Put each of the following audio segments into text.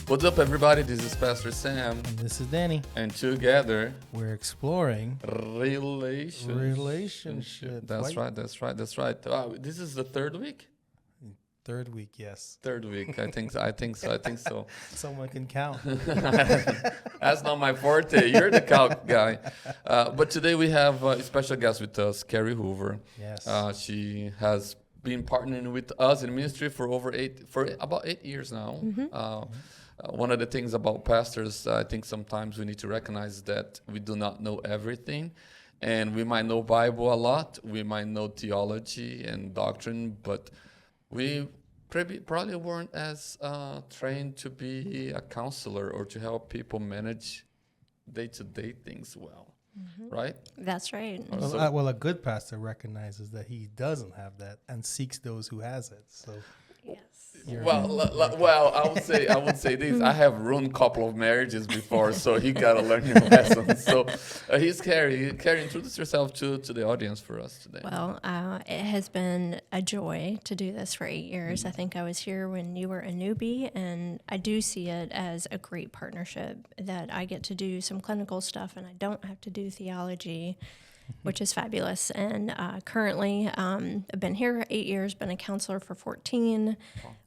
What's up, everybody? This is Pastor Sam. And this is Danny. And together, we're exploring relationship. That's right. This is the third week? Third week, yes. Third week. I think so. Someone can count. That's not my forte. You're the count guy. But today we have a special guest with us, Carrie Hoover. Yes. She has been partnering with us in ministry for about 8 years now. Mm-hmm. One of the things about pastors, I think sometimes we need to recognize that we do not know everything. And we might know Bible a lot. We might know theology and doctrine, but we probably weren't as trained to be a counselor or to help people manage day-to-day things well. Mm-hmm. Right? That's right. Well, a good pastor recognizes that he doesn't have that and seeks those who has it. So, yes. Well, I would say this. I have ruined a couple of marriages before, so you gotta learn your lessons. So, he's Carrie. Carrie, introduce yourself to the audience for us today. Well, it has been a joy to do this for 8 years. I think I was here when you were a newbie, and I do see it as a great partnership that I get to do some clinical stuff, and I don't have to do theology, which is fabulous. And currently, I've been here 8 years, been a counselor for 14,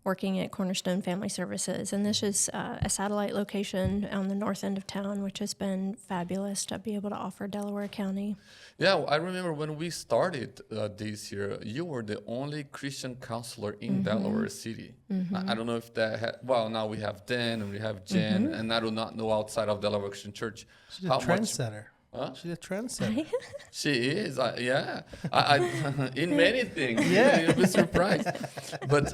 working at Cornerstone Family Services. And this is a satellite location on the north end of town, which has been fabulous to be able to offer Delaware County. Yeah, I remember when we started this year, you were the only Christian counselor in Delaware City. I don't know if that now we have Dan and we have Jen, and I do not know outside of Delaware Christian Church. She's a trendsetter. Huh? She's a trendsetter. She is, yeah. I in many things. Yeah, you'll be surprised. But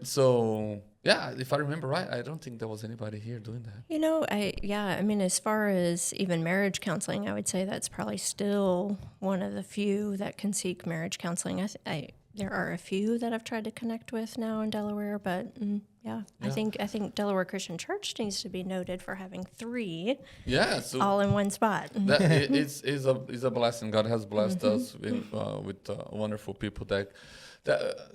so yeah, if I remember right, I don't think there was anybody here doing that. You know, I mean, as far as even marriage counseling, I would say that's probably still one of the few that can seek marriage counseling. There are a few that I've tried to connect with now in Delaware, but yeah. I think Delaware Christian Church needs to be noted for having 3 all in one spot. That is a blessing. God has blessed us with wonderful people that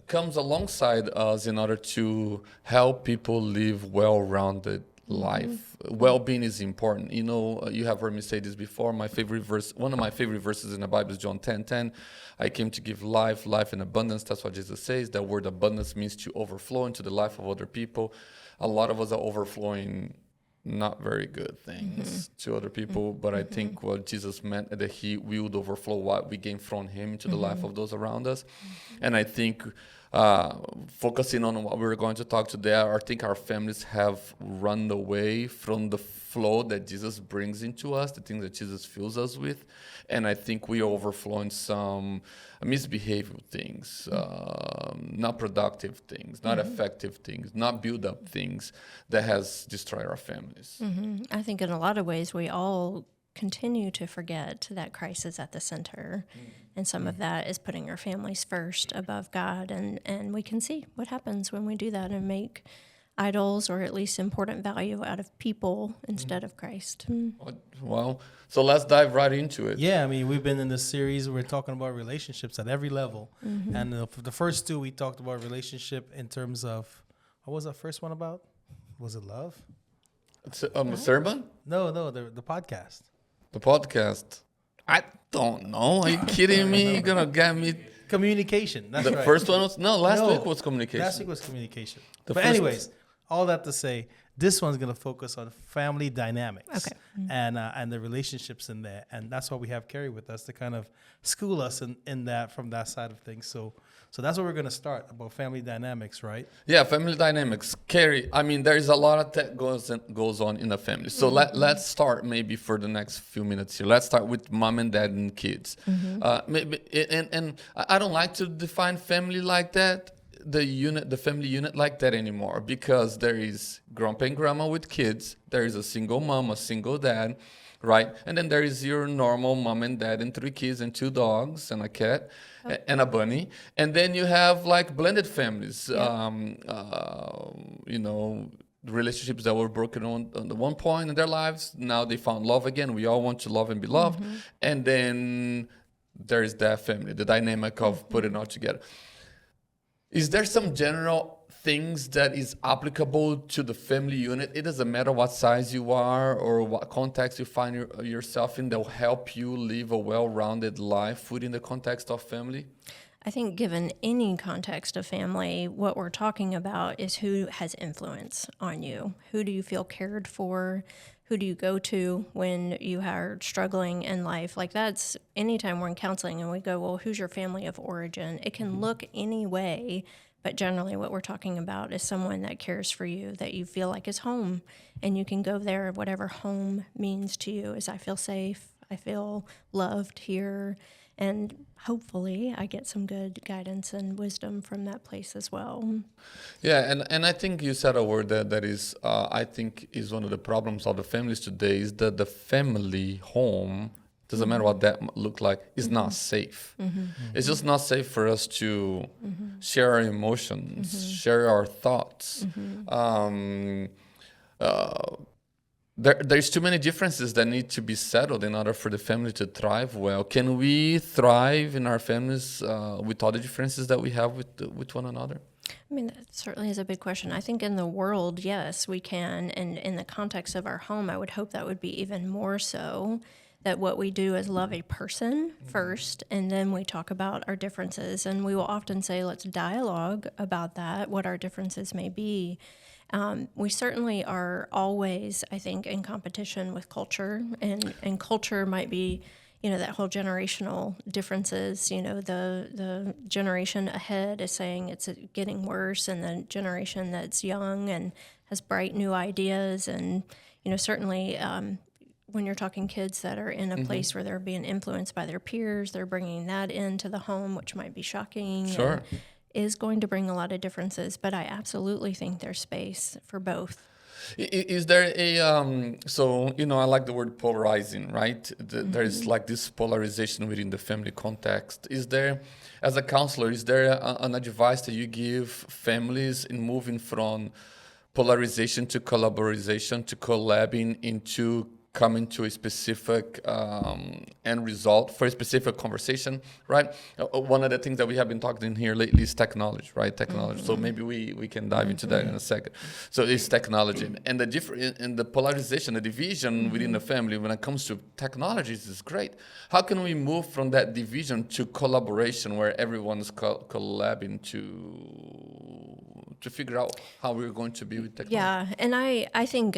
comes alongside us in order to help people live well-rounded life. Well-being is important. You know, you have heard me say this before. One of my favorite verses in the Bible is John 10:10. I came to give life in abundance. That's what Jesus says. That word abundance means to overflow into the life of other people. A lot of us are overflowing not very good things to other people, but I think what Jesus meant that he would overflow what we gain from him into the life of those around us. And I think focusing on what we're going to talk today, I think our families have run away from the flow that Jesus brings into us, the things that Jesus fills us with. And I think we are overflowing some misbehavioral things, not productive things, not effective things, not build-up things that has destroyed our families. I think in a lot of ways we all continue to forget that Christ is at the center. And some of that is putting our families first above God. And we can see what happens when we do that and make idols or at least important value out of people instead of Christ. Well, so let's dive right into it. Yeah, I mean, we've been in this series, we're talking about relationships at every level. And the first 2, we talked about relationship in terms of, what was that first one about? Was it love? It's a sermon? No, the podcast. The podcast? I don't know. Are you kidding me? You're going to get me... Communication. That's right. The first one was... Last week was communication. Last week was communication. But anyways, all that to say, this one's going to focus on family dynamics and the relationships in there. And that's why we have Carrie with us to kind of school us in that from that side of things. So that's what we're going to start about family dynamics, right? Yeah, family dynamics. Carrie, I mean, there is a lot of that goes on in a family. So let's start maybe for the next few minutes here. Let's start with mom and dad and kids. And I don't like to define family like that. The family unit like that anymore, because there is grandpa and grandma with kids, there is a single mom, a single dad, right? And then there is your normal mom and dad and 3 kids and 2 dogs and a cat and a bunny. And then you have like blended families, you know, relationships that were broken on the one point in their lives. Now they found love again. We all want to love and be loved. And then there is that family, the dynamic of putting it all together. Is there some general things that is applicable to the family unit. It doesn't matter what size you are or what context you find yourself in, that will help you live a well-rounded life within the context of family? I think given any context of family, what we're talking about is who has influence on you. Who do you feel cared for? Who do you go to when you are struggling in life? Like that's anytime we're in counseling and we go, well, who's your family of origin? It can look any way, but generally what we're talking about is someone that cares for you, that you feel like is home, and you can go there, whatever home means to you. Is I feel safe, I feel loved here, and hopefully I get some good guidance and wisdom from that place as well. Yeah, and I think you said a word that is, I think is one of the problems of the families today, is that the family home, doesn't matter what that look like, is not safe. It's just not safe for us to share our emotions, share our thoughts. There's too many differences that need to be settled in order for the family to thrive well. Can we thrive in our families with all the differences that we have with one another? I mean, that certainly is a big question. I think in the world, yes, we can. And in the context of our home, I would hope that would be even more so, that what we do is love a person first, and then we talk about our differences. And we will often say, let's dialogue about that, what our differences may be. We certainly are always, I think, in competition with culture, and culture might be, that whole generational differences. The generation ahead is saying it's getting worse, and the generation that's young and has bright new ideas. And, certainly when you're talking kids that are in a place where they're being influenced by their peers, they're bringing that into the home, which might be shocking. Sure. Is going to bring a lot of differences, but I absolutely think there's space for both. Is there a, so, I like the word polarizing, right? There's like this polarization within the family context. Is there, as a counselor, is there an advice that you give families in moving from polarization to collaboration to collabing into coming to a specific end result for a specific conversation, right? One of the things that we have been talking here lately is technology, right? Technology. So maybe we can dive into that in a second. So it's technology, and the polarization, the division within the family when it comes to technologies is great. How can we move from that division to collaboration where everyone is collabing to figure out how we're going to be with technology? Yeah, and I think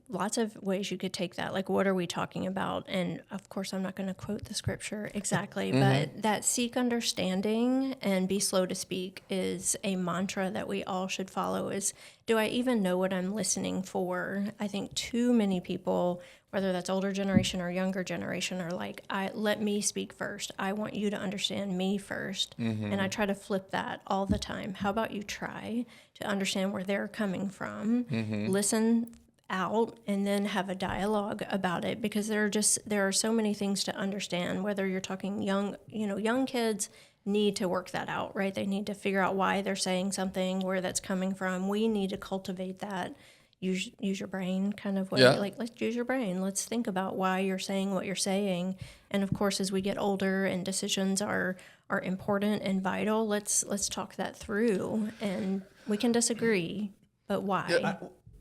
lots of ways you could take that. Like, what are we talking about? And of course, I'm not going to quote the scripture exactly, but that seek understanding and be slow to speak is a mantra that we all should follow. Is, do I even know what I'm listening for? I think too many people, whether that's older generation or younger generation, are like, let me speak first. I want you to understand me first. And I try to flip that all the time. How about you try to understand where they're coming from, listen out, and then have a dialogue about it, because there are so many things to understand. Whether you're talking young kids need to work that out, right? They need to figure out why they're saying something, where that's coming from. We need to cultivate that. Use your brain kind of way. Yeah. Like, let's use your brain. Let's think about why you're saying what you're saying. And of course, as we get older and decisions are important and vital, let's talk that through. And we can disagree, but why? Yeah,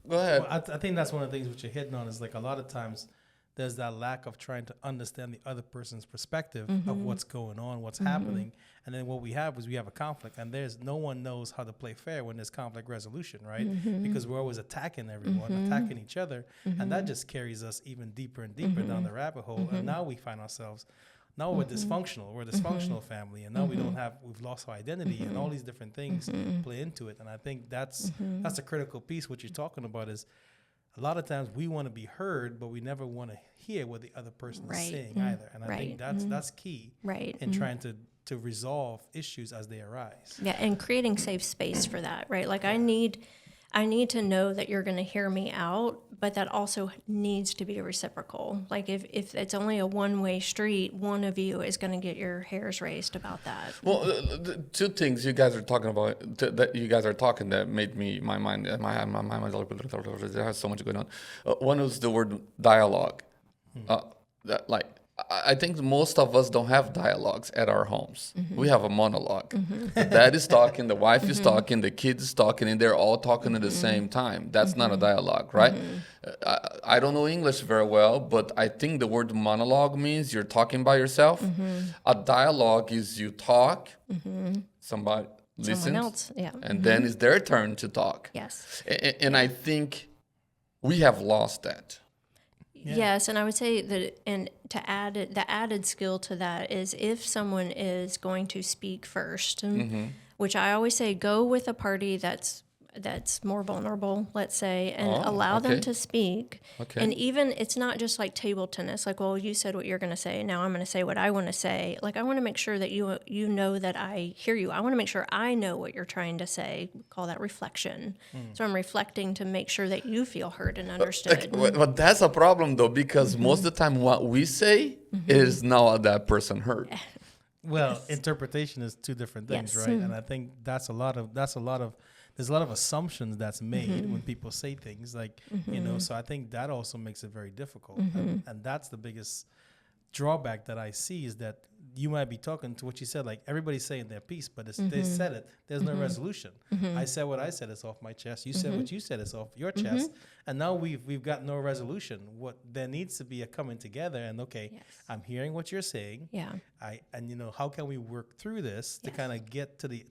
go ahead. Well, I think that's one of the things which you're hitting on, is like a lot of times there's that lack of trying to understand the other person's perspective of what's going on, what's happening. And then what we have is we have a conflict, and no one knows how to play fair when there's conflict resolution, right? Because we're always attacking everyone, attacking each other. And that just carries us even deeper and deeper down the rabbit hole. And now we find ourselves, now we're dysfunctional. We're a dysfunctional family, and now we've lost our identity, and all these different things play into it. And I think that's a critical piece. What you're talking about is, a lot of times we want to be heard, but we never want to hear what the other person is saying either. And I think that's key in trying to resolve issues as they arise. Yeah, and creating safe space for that, right? Like, I need to know that you're going to hear me out, but that also needs to be reciprocal. Like, if it's only a one-way street, one of you is going to get your hairs raised about that. Well, two things you guys are talking about that made my mind there has so much going on. One was the word dialogue. I think most of us don't have dialogues at our homes. We have a monologue. The dad is talking, the wife is talking, the kids is talking, and they're all talking at the same time. That's not a dialogue, right? I don't know English very well, but I think the word monologue means you're talking by yourself. A dialogue is you talk, somebody listens, Someone else, and then it's their turn to talk. Yes. And I think we have lost that. Yeah. Yes, and I would say that, and to add the added skill to that is if someone is going to speak first, which I always say, go with a party that's more vulnerable, let's say, and allow them to speak. Okay. And even it's not just like table tennis, like, well, you said what you're going to say, now I'm going to say what I want to say. Like, I want to make sure that you know that I hear you. I want to make sure I know what you're trying to say. We call that reflection. So I'm reflecting to make sure that you feel heard and understood. But that's a problem though, because most of the time what we say is not what that person heard. Well, interpretation is two different things, Yes. right? And I think there's a lot of assumptions that's made when people say things like, so I think that also makes it very difficult. And that's the biggest drawback that I see is that you might be talking to what you said, like everybody's saying their piece, but they said it. There's no resolution. I said what I said, it's off my chest. You said what you said, it's off your chest. And now we've got no resolution. What there needs to be a coming together and I'm hearing what you're saying. Yeah. How can we work through this to kind of get to the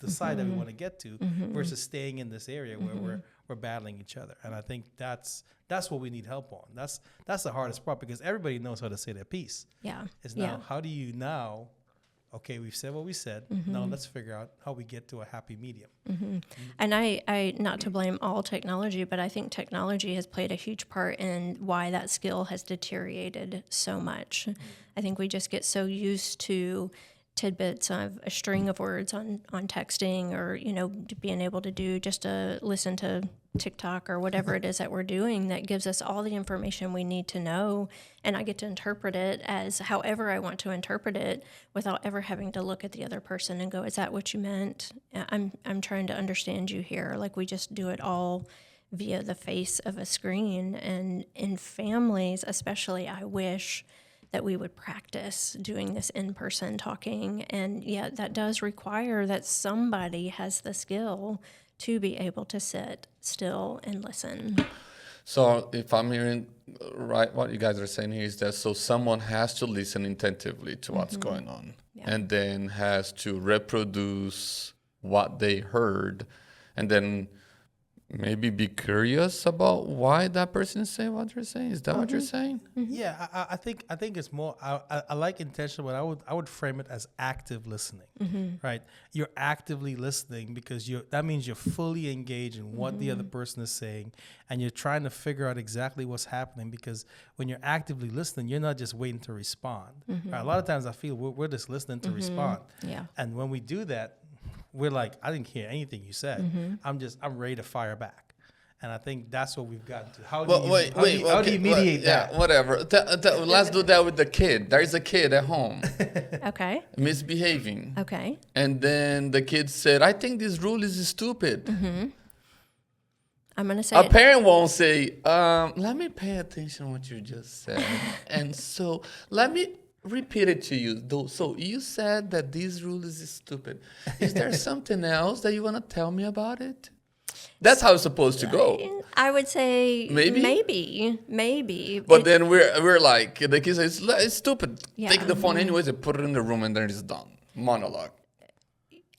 side that we want to get to versus staying in this area where we're battling each other. And I think that's what we need help on. That's the hardest part because everybody knows how to say their piece. Yeah. It's now, how do you now, we've said what we said. Now let's figure out how we get to a happy medium. And I not to blame all technology, but I think technology has played a huge part in why that skill has deteriorated so much. I think we just get so used to tidbits of a string of words on texting or, being able to do just to listen to TikTok or whatever it is that we're doing that gives us all the information we need to know. And I get to interpret it as however I want to interpret it without ever having to look at the other person and go, is that what you meant? I'm trying to understand you here. Like we just do it all via the face of a screen. And in families, especially, I wish that we would practice doing this in-person talking. And yeah, that does require that somebody has the skill to be able to sit still and listen. So if I'm hearing right, what you guys are saying here is that so someone has to listen attentively to what's going on and then has to reproduce what they heard and then maybe be curious about why that person is saying what they're saying. Is that what you're saying? Yeah, I think it's more. I like intentional, but I would frame it as active listening. Right? You're actively listening because that means you're fully engaged in what the other person is saying, and you're trying to figure out exactly what's happening. Because when you're actively listening, you're not just waiting to respond. Right? A lot of times, I feel we're just listening to respond. Yeah. And when we do that, we're like, I didn't hear anything you said. I'm ready to fire back. And I think that's what we've gotten to. How do you mediate that? Yeah, whatever. Let's do that with the kid. There's a kid at home Okay. misbehaving. Okay. And then the kid said, I think this rule is stupid. I'm going to say A parent won't say, let me pay attention to what you just said. And so let me repeat it to you. So you said that this rule is stupid. Is there something else that you want to tell me about it? That's how it's supposed to go. I would say Maybe? maybe. But then we're like, the kid says, it's stupid. Yeah. Take the phone anyways and put it in the room and then it's done. Monologue.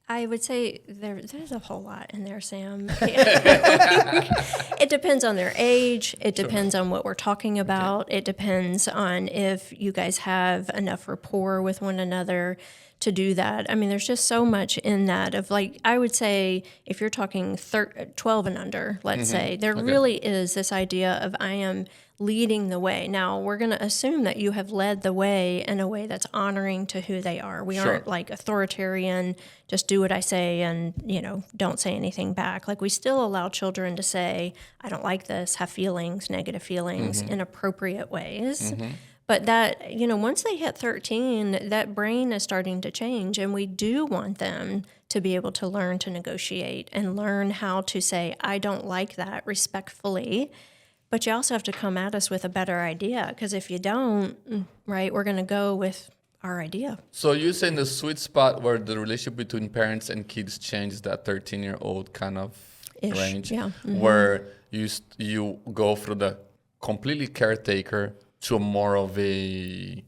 I would say there's a whole lot in there, Sam. It depends on their age. It depends on what we're talking about. Okay. It depends on if you guys have enough rapport with one another to do that. I mean, there's just so much in that of like, I would say if you're talking 12 and under, let's say, there really is this idea of I am leading the way. Now, we're going to assume that you have led the way in a way that's honoring to who they are. We aren't like authoritarian, just do what I say and, don't say anything back. Like we still allow children to say, I don't like this, have feelings, negative feelings in appropriate ways. But that, once they hit 13, that brain is starting to change. And we do want them to be able to learn to negotiate and learn how to say, I don't like that respectfully. But you also have to come at us with a better idea, because if you don't, right, we're going to go with our idea. So you're saying the sweet spot where the relationship between parents and kids changes, that 13-year-old kind of range, yeah. where you go from the completely caretaker to more of a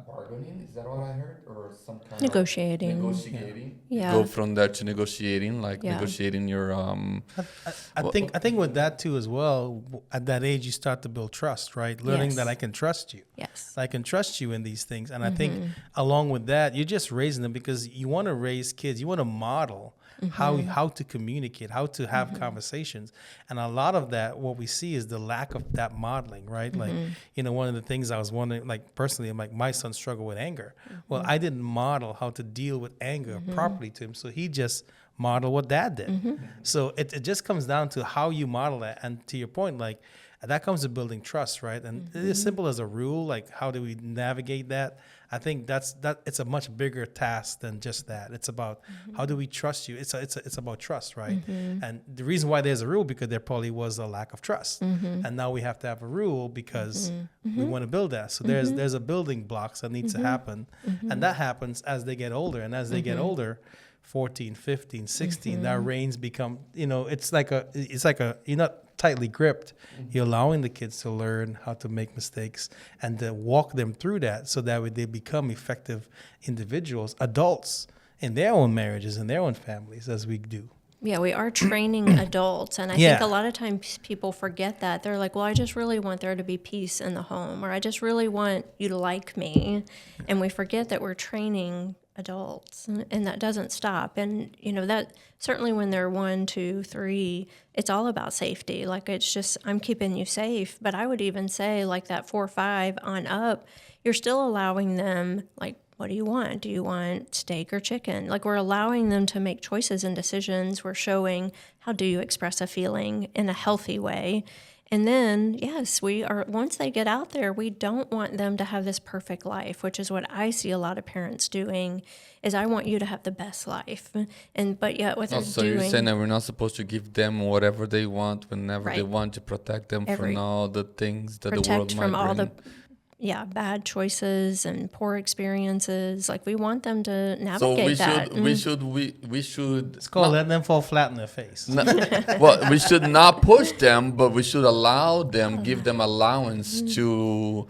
bargaining. Is that what I heard, or some kind Negotiating. of negotiating? Yeah. Go from there to negotiating, like negotiating your I think with that too as well, at that age you start to build trust, right? Learning Yes. that I can trust you. Yes. I can trust you in these things. And I think along with that, you're just raising them because you want to raise kids. You want to model how to communicate, how to have conversations. And a lot of that, what we see is the lack of that modeling, right? Like, one of the things I was wondering, like personally, I'm like, my son struggled with anger. Well, I didn't model how to deal with anger properly to him. So he just modeled what dad did. So it just comes down to how you model that. And to your point, like, that comes to building trust, right? And it's as simple as a rule, like how do we navigate that? I think it's a much bigger task than just that. It's about how do we trust you? It's about trust, right? And the reason why there's a rule, because there probably was a lack of trust, and now we have to have a rule because we want to build that. So there's a building blocks that needs to happen, and that happens as they get older, and as they get older. 14, 15, 16, that range become, it's like a, you're not tightly gripped. You're allowing the kids to learn how to make mistakes and to walk them through that so that way they become effective individuals, adults in their own marriages and their own families, as we do. Yeah, we are training adults. And I think a lot of times people forget that. They're like, well, I just really want there to be peace in the home, or I just really want you to like me. And we forget that we're training adults, and that doesn't stop. And that certainly when they're 1, 2, 3, it's all about safety. Like, it's just, I'm keeping you safe. But I would even say, like, that 4 or 5 on up, you're still allowing them, like, what do you want? Do you want steak or chicken? Like, we're allowing them to make choices and decisions. We're showing how do you express a feeling in a healthy way. And then, yes, once they get out there, we don't want them to have this perfect life, which is what I see a lot of parents doing, is I want you to have the best life. But yet what they're doing... So you're saying that we're not supposed to give them whatever they want, whenever they want, to protect them from all the things that the world might bring. Protect from all the bad choices and poor experiences. Like, we want them to navigate that. We should. It's called letting them fall flat in their face. Well, we should not push them, but we should allow them, give them allowance to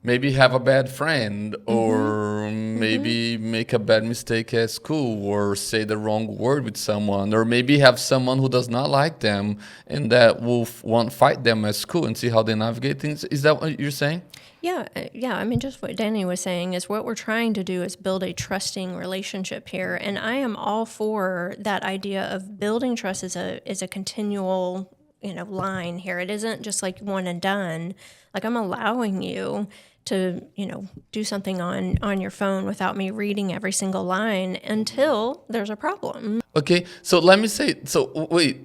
maybe have a bad friend, or maybe make a bad mistake at school, or say the wrong word with someone, or maybe have someone who does not like them and that will want to fight them at school, and see how they navigate things. Is that what you're saying? Yeah. I mean, just what Danny was saying is what we're trying to do is build a trusting relationship here. And I am all for that idea of building trust is a continual, line here. It isn't just like one and done. Like, I'm allowing you to, do something on your phone without me reading every single line until there's a problem. Okay, so let me say, wait,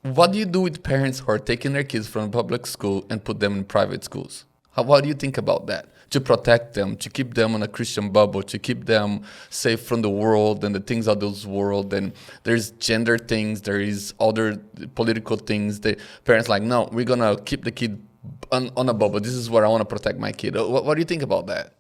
what do you do with parents who are taking their kids from public school and put them in private schools? What do you think about that? To protect them, to keep them in a Christian bubble, to keep them safe from the world and the things of this world. And there's gender things, there is other political things. The parents like, no, we're going to keep the kid on a bubble. This is where I want to protect my kid. What do you think about that?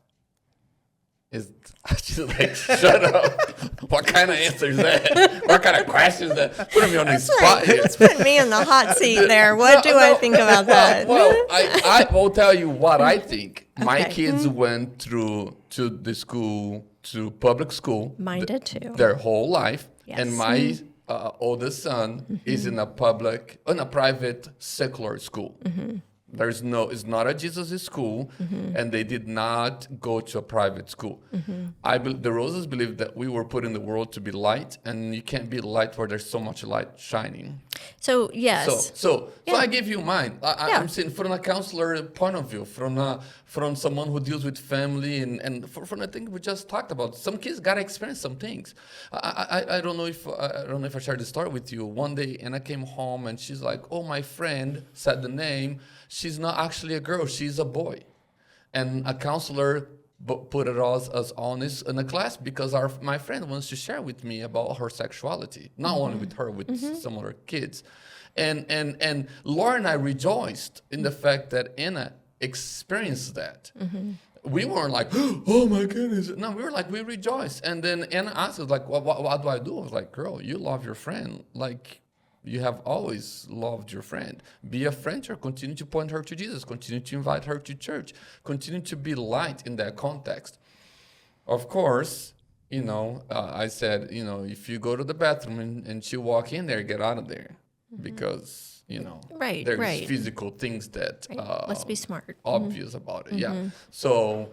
She's like, shut up. What kind of answer is that? What kind of question is that? Putting me on the spot here. It's putting me in the hot seat there. What do I think about that? Well, I will tell you what I think. My kids went to the school, to public school. Mine did too. Their whole life. Yes. And my oldest son is in a private secular school. It's not a Jesus school, and they did not go to a private school. The Roses believe that we were put in the world to be light, and you can't be light where there's so much light shining. So, yes. So I give you mine. I'm saying from a counselor point of view, from someone who deals with family, and from the thing we just talked about. Some kids gotta experience some things. I don't know if I shared the story with you. One day, Anna came home and she's like, "Oh, my friend said the name. She's not actually a girl. She's a boy," and a counselor put it as honest in a class because my friend wants to share with me about her sexuality, not only with her, with some other kids. And Laura and I rejoiced in the fact that Anna experienced that. We weren't like, oh my goodness. No, we were like, we rejoiced. And then Anna asked us, like, what do I do? I was like, girl, you love your friend. Like, you have always loved your friend. Be a friend to her. Continue to point her to Jesus. Continue to invite her to church. Continue to be light in that context. Of course, I said, if you go to the bathroom and she walk in there, get out of there. Because, there's physical things that Let's be smart. Obvious about it. Yeah. So,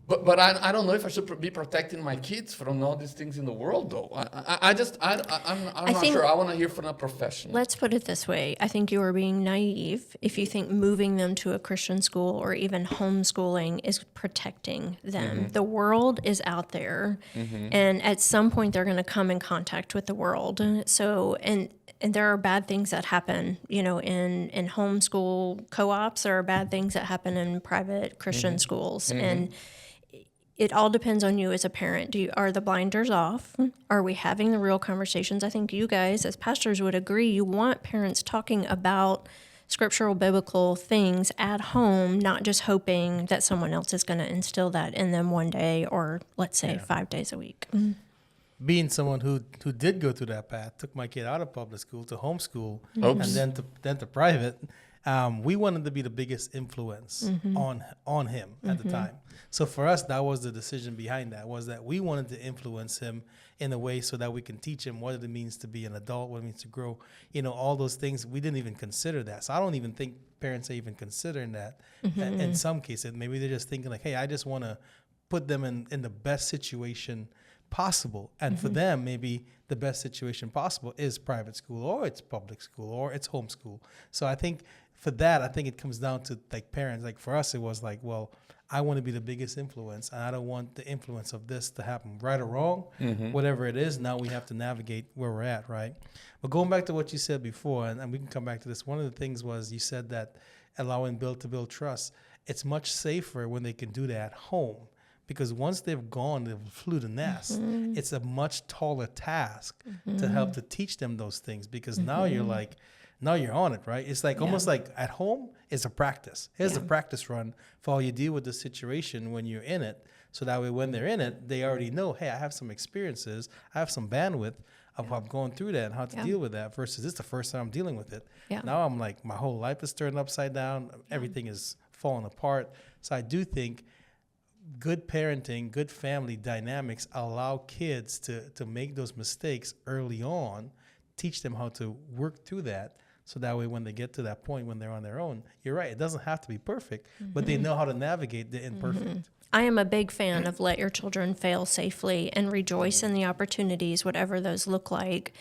but I don't know if I should be protecting my kids from all these things in the world, though. I'm not sure. I want to hear from a professional. Let's put it this way. I think you are being naive if you think moving them to a Christian school or even homeschooling is protecting them. The world is out there, and at some point they're going to come in contact with the world. So, and there are bad things that happen, in homeschool co-ops. There are bad things that happen in private Christian schools, and it all depends on you as a parent. Are the blinders off? Are we having the real conversations? I think you guys as pastors would agree you want parents talking about scriptural, biblical things at home, not just hoping that someone else is going to instill that in them one day or, let's say, 5 days a week. Being someone who did go through that path, took my kid out of public school to homeschool and then to private, we wanted to be the biggest influence on him at the time. So for us, that was the decision behind that, was that we wanted to influence him in a way so that we can teach him what it means to be an adult, what it means to grow, all those things. We didn't even consider that. So I don't even think parents are even considering that in some cases. Maybe they're just thinking like, hey, I just want to put them in the best situation possible. And for them, maybe the best situation possible is private school or it's public school or it's homeschool. So I think for that, I think it comes down to like parents. Like for us, it was like, well, I want to be the biggest influence, and I don't want the influence of this to happen, right or wrong, whatever it is. Now we have to navigate where we're at, right? But going back to what you said before, and we can come back to this. One of the things was you said that allowing to build trust. It's much safer when they can do that at home, because once they've flew the nest, it's a much taller task to help to teach them those things, because now you're on it, right? It's like almost like at home, it's a practice. Here's the practice run for how you deal with the situation when you're in it. So that way, when they're in it, they already know, hey, I have some experiences. I have some bandwidth of how I'm going through that and how to deal with that, versus this is the first time I'm dealing with it. Yeah. Now I'm like, my whole life is turned upside down. Everything is falling apart. So I do think good parenting, good family dynamics allow kids to make those mistakes early on, teach them how to work through that. So that way, when they get to that point, when they're on their own, you're right, it doesn't have to be perfect, but they know how to navigate the imperfect. I am a big fan of let your children fail safely and rejoice in the opportunities, whatever those look like.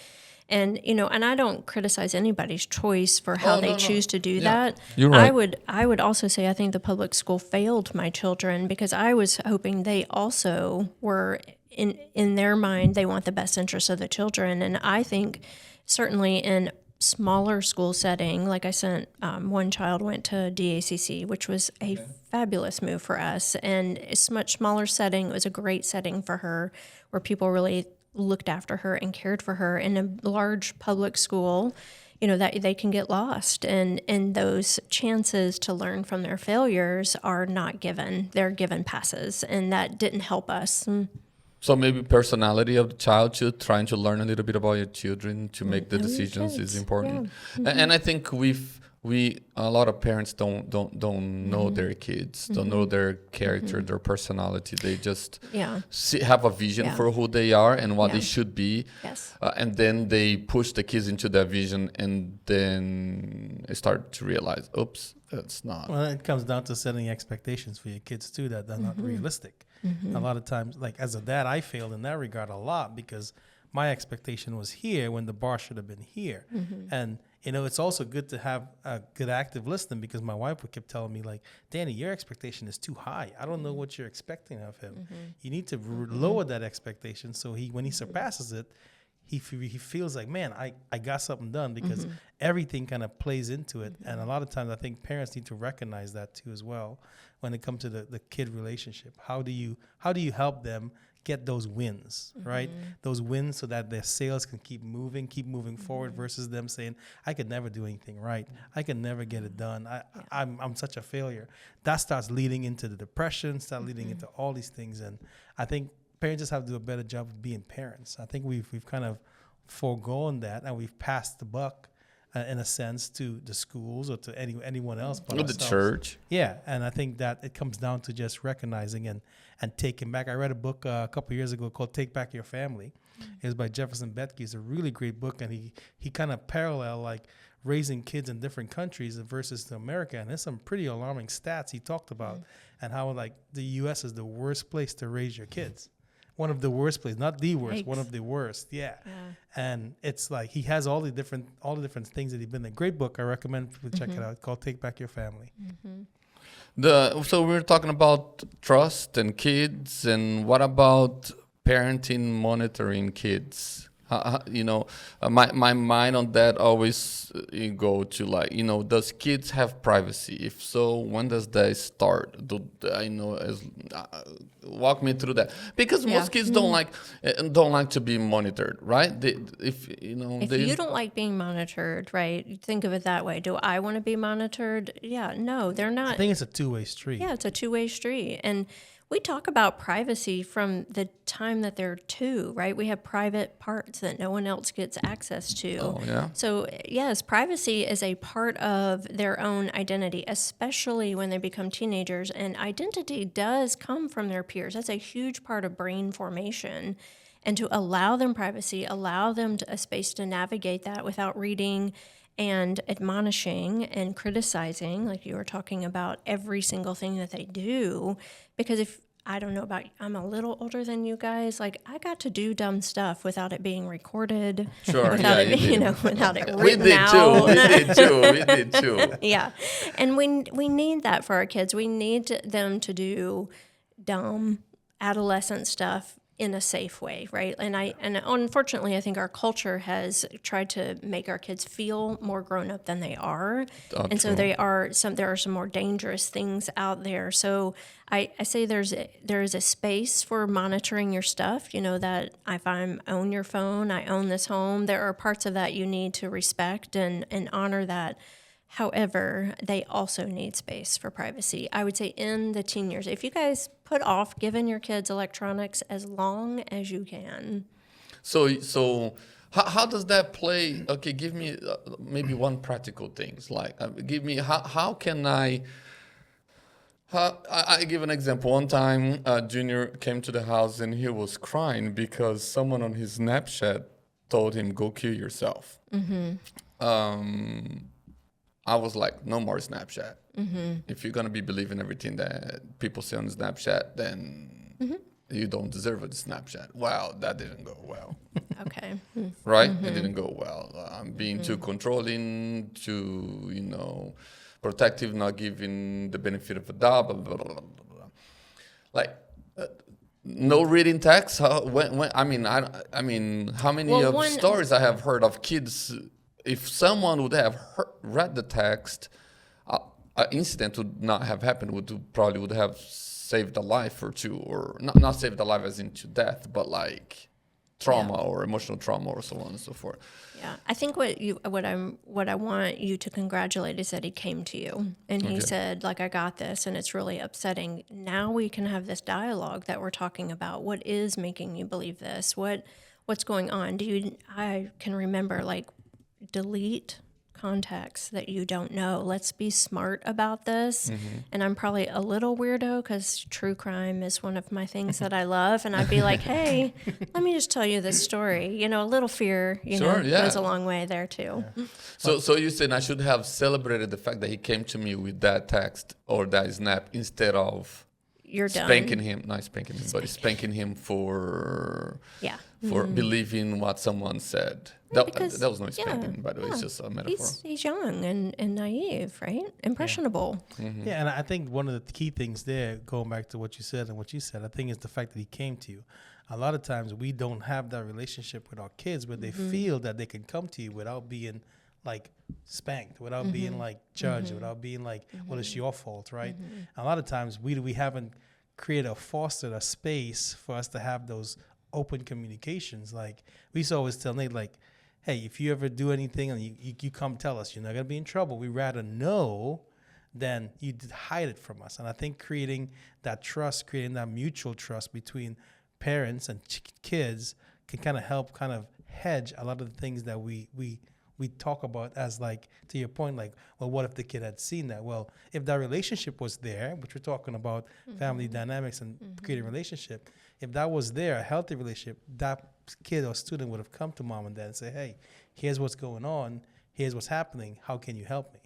And, and I don't criticize anybody's choice for how they choose to do that. You're right. I would also say I think the public school failed my children, because I was hoping they also were, in their mind, they want the best interest of the children. And I think certainly in smaller school setting, like I sent one child went to DCC, which was a fabulous move for us, and it's a much smaller setting. It was a great setting for her, where people really looked after her and cared for her. In a large public school, that they can get lost, and those chances to learn from their failures are not given. They're given passes, and that didn't help us. So maybe personality of the child, too, trying to learn a little bit about your children to make the decisions is important. Yeah. And I think a lot of parents don't know their kids, don't know their character, their personality. They just have a vision for who they are and what they should be. Yes. And then they push the kids into that vision, and then they start to realize, oops, that's not. Well, it comes down to setting expectations for your kids, too, that are not realistic. A lot of times, like as a dad, I failed in that regard a lot, because my expectation was here when the bar should have been here. And, it's also good to have a good active listening, because my wife would keep telling me, like, Danny, your expectation is too high. I don't know what you're expecting of him. You need to lower that expectation, so when he surpasses it, he feels like, man, I got something done, because everything kind of plays into it. And a lot of times I think parents need to recognize that too as well when it comes to the kid relationship. How do you help them get those wins, right? Those wins so that their sales can keep moving forward versus them saying, I could never do anything right. I could never get it done. I'm such a failure. That starts leading into the depression, start leading into all these things. And I think parents just have to do a better job of being parents. I think we've kind of foregone that, and we've passed the buck in a sense to the schools or to anyone else but With the ourselves. church. Yeah, and I think that it comes down to just recognizing and taking back. I read a book a couple of years ago called Take Back Your Family. It was by Jefferson Bethke. It's a really great book, and he kind of parallel like raising kids in different countries versus to America. And there's some pretty alarming stats he talked about and how like the U.S. is the worst place to raise your kids. One of the worst places, not the worst, one of the worst. Yeah. And it's like he has all the different things that he's been in. Great book. I recommend people check it out. It's called Take Back Your Family. So we were talking about trust and kids, and what about parenting monitoring kids? My mind on that always go to like, does kids have privacy? If so, when does that start? Walk me through that, because most kids don't like to be monitored, right? If you don't like being monitored, right? You think of it that way. Do I want to be monitored? Yeah, no, they're not. I think it's a two-way street. Yeah, it's a two-way street, and we talk about privacy from the time that they're 2, right? We have private parts that no one else gets access to. Oh, yeah. So, yes, privacy is a part of their own identity, especially when they become teenagers. And identity does come from their peers. That's a huge part of brain formation. And to allow them privacy, allow them a space to navigate that without reading and admonishing and criticizing, like you were talking about, every single thing that they do. Because I don't know about, I'm a little older than you guys. Like, I got to do dumb stuff without it being recorded. Sure, without without it written out. We did too. Yeah, and we need that for our kids. We need them to do dumb adolescent stuff in a safe way, right? And unfortunately, I think our culture has tried to make our kids feel more grown up than they are, and so there are some more dangerous things out there. So I say there is a space for monitoring your stuff. That if I own your phone, I own this home. There are parts of that you need to respect and honor that. However, they also need space for privacy. I would say in the teen years, if you guys put off giving your kids electronics as long as you can. So how does that play? Okay, give me maybe one practical things. Like, give me how can I give an example. One time, Junior came to the house and he was crying because someone on his Snapchat told him, "Go kill yourself." I was like, no more Snapchat. If you're going to be believing everything that people say on Snapchat, then you don't deserve a Snapchat. Wow, that didn't go well. Okay. Right? It didn't go well. I'm being too controlling, too, protective, not giving the benefit of a doubt, blah, blah, blah, blah, blah. Like, no reading text. How many stories I have heard of kids. If someone would have read the text, an incident would not have happened. Probably would have saved a life or two, or not saved a life as into death, but like trauma or emotional trauma or so on and so forth. Yeah, I think what I want you to congratulate is that he came to you and he said, like, I got this, and it's really upsetting. Now we can have this dialogue that we're talking about. What is making you believe this? What's going on? I can remember, like, delete contacts that you don't know. Let's be smart about this. And I'm probably a little weirdo because true crime is one of my things that I love. And I'd be like, hey, let me just tell you this story. A little fear, goes a long way there too. Yeah. So you said I should have celebrated the fact that he came to me with that text or that snap instead of spanking him. Not spanking him, but spanking him for believing what someone said. That was not spanking, by the way. It's just a metaphor. He's young and naive, right? Impressionable. Yeah, and I think one of the key things there, going back to what you said, I think is the fact that he came to you. A lot of times we don't have that relationship with our kids where they feel that they can come to you without being like spanked, without being like judged, without being like, well, it's your fault, right? A lot of times we haven't fostered a space for us to have those open communications. Like we used to always tell Nate, like, hey, if you ever do anything and you come tell us, you're not going to be in trouble. We'd rather know than you hide it from us. And I think creating that trust, creating that mutual trust between parents and kids can kind of help kind of hedge a lot of the things that we talk about as, like, to your point, like, well, what if the kid had seen that? Well, if that relationship was there, which we're talking about family dynamics and creating a relationship, if that was there, a healthy relationship, that kid or student would have come to mom and dad and say, hey, here's what's going on. Here's what's happening. How can you help me?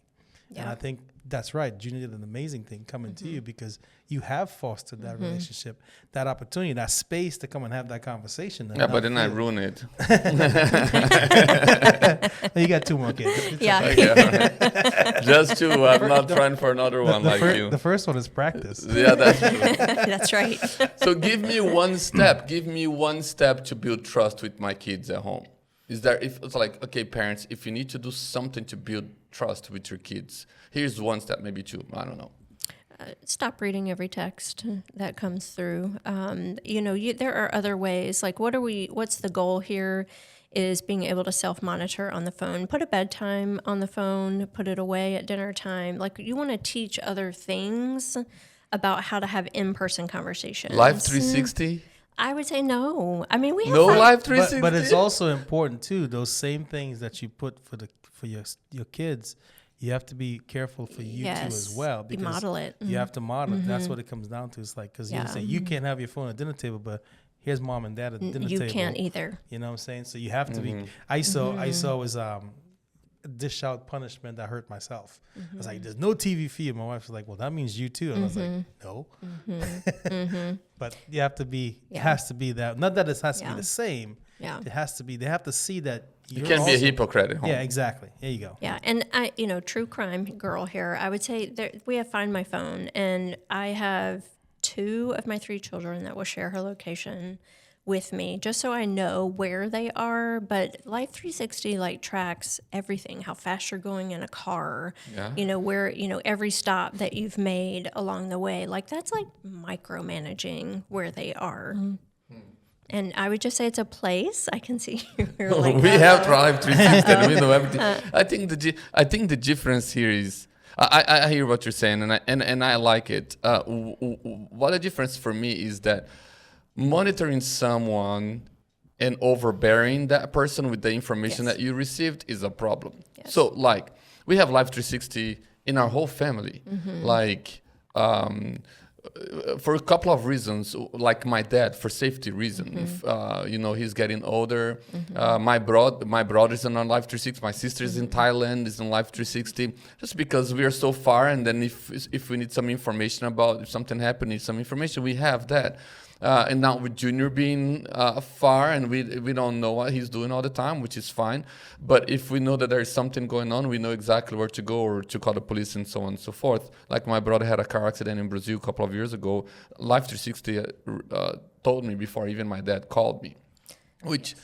Yeah. And I think that's right. Junior did an amazing thing coming to you because you have fostered that relationship, that opportunity, that space to come and have that conversation. Yeah, but then I ruin it. You got 2 more kids. It's okay. Just 2. I'm not trying for another one like you. The first one is practice. Yeah, that's true. That's right. So give me one step. Give me one step to build trust with my kids at home. Is there, if it's like, okay, parents, if you need to do something to build trust with your kids, here's one step, maybe 2. I don't know. Stop reading every text that comes through. There are other ways. Like, what's the goal here is being able to self-monitor on the phone. Put a bedtime on the phone, put it away at dinner time. Like, you want to teach other things about how to have in-person conversations. Life 360? I would say no. I mean, we have no Life 360. But it's also important too. Those same things that you put for your kids, you have to be careful for you too as well. Because you model it. You have to model it. That's what it comes down to. It's like, because you say you can't have your phone at dinner table, but here's mom and dad at the dinner table. You can't either. You know what I'm saying? So you have to be. I saw was dish out punishment that hurt myself. I was like, there's no TV feed. My wife was like, well, that means you too. And I was like, no. But you have to be, it has to be that. Not that it has to be the same. Yeah. It has to be, they have to see that you can't be a hypocrite at home. Yeah, exactly. There you go. Yeah. And I, true crime girl here, I would say we have Find My Phone, and I have 2 of my 3 children that will share her location with me, just so I know where they are. But Life 360 tracks everything, how fast you're going in a car, where, every stop that you've made along the way. That's like micromanaging where they are. And I would just say it's a place. I can see you're like, we have Life 360. We know everything. I think the difference here is, I hear what you're saying, and I like it. What the difference for me is that monitoring someone and overbearing that person with the information that you received is a problem. Yes. So, we have Life 360 in our whole family. For a couple of reasons, like my dad, for safety reasons. If he's getting older. My brother's on Life 360. My sister's in Thailand, is on Life 360. Just because we are so far, and then if we need some information about if something happened, need some information, we have that. And now with Junior being far, and we don't know what he's doing all the time, which is fine. But if we know that there is something going on, we know exactly where to go or to call the police and so on and so forth. Like my brother had a car accident in Brazil a couple of years ago. Life 360 told me before even my dad called me, which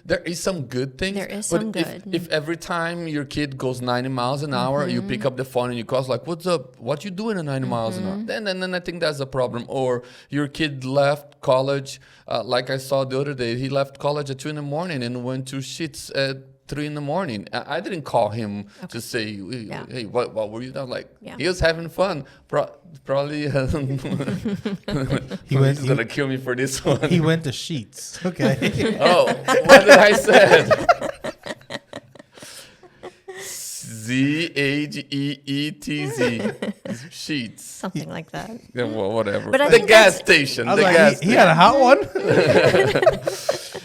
there is some good things. There is some good. If every time your kid goes 90 miles an hour, you pick up the phone and you call, like, what's up? What you doing at 90 miles an hour? Then I think that's a problem. Or your kid left college, like I saw the other day, he left college at 2 in the morning and went to shits at 3 in the morning. I didn't call him to say, hey, what were you doing? He was having fun. Probably he's going to kill me for this one. He went to Sheets. Okay. Oh, what did I say? Zeetz. Sheets. Something like that. Yeah, well, whatever. But the gas station. He had a hot one.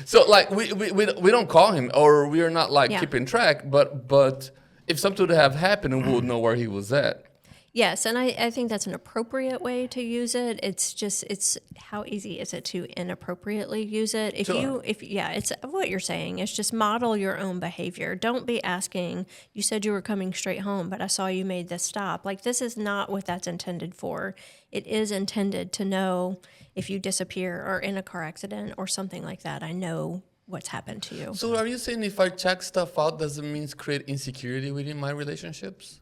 So we don't call him, or we are not keeping track. But if something would have happened, we would know where he was at. Yes, and I think that's an appropriate way to use it. It's how easy is it to inappropriately use it? It's what you're saying. It's just model your own behavior. Don't be asking, you said you were coming straight home, but I saw you made this stop. This is not what that's intended for. It is intended to know if you disappear or in a car accident or something like that. I know what's happened to you. So are you saying if I check stuff out, doesn't mean create insecurity within my relationships?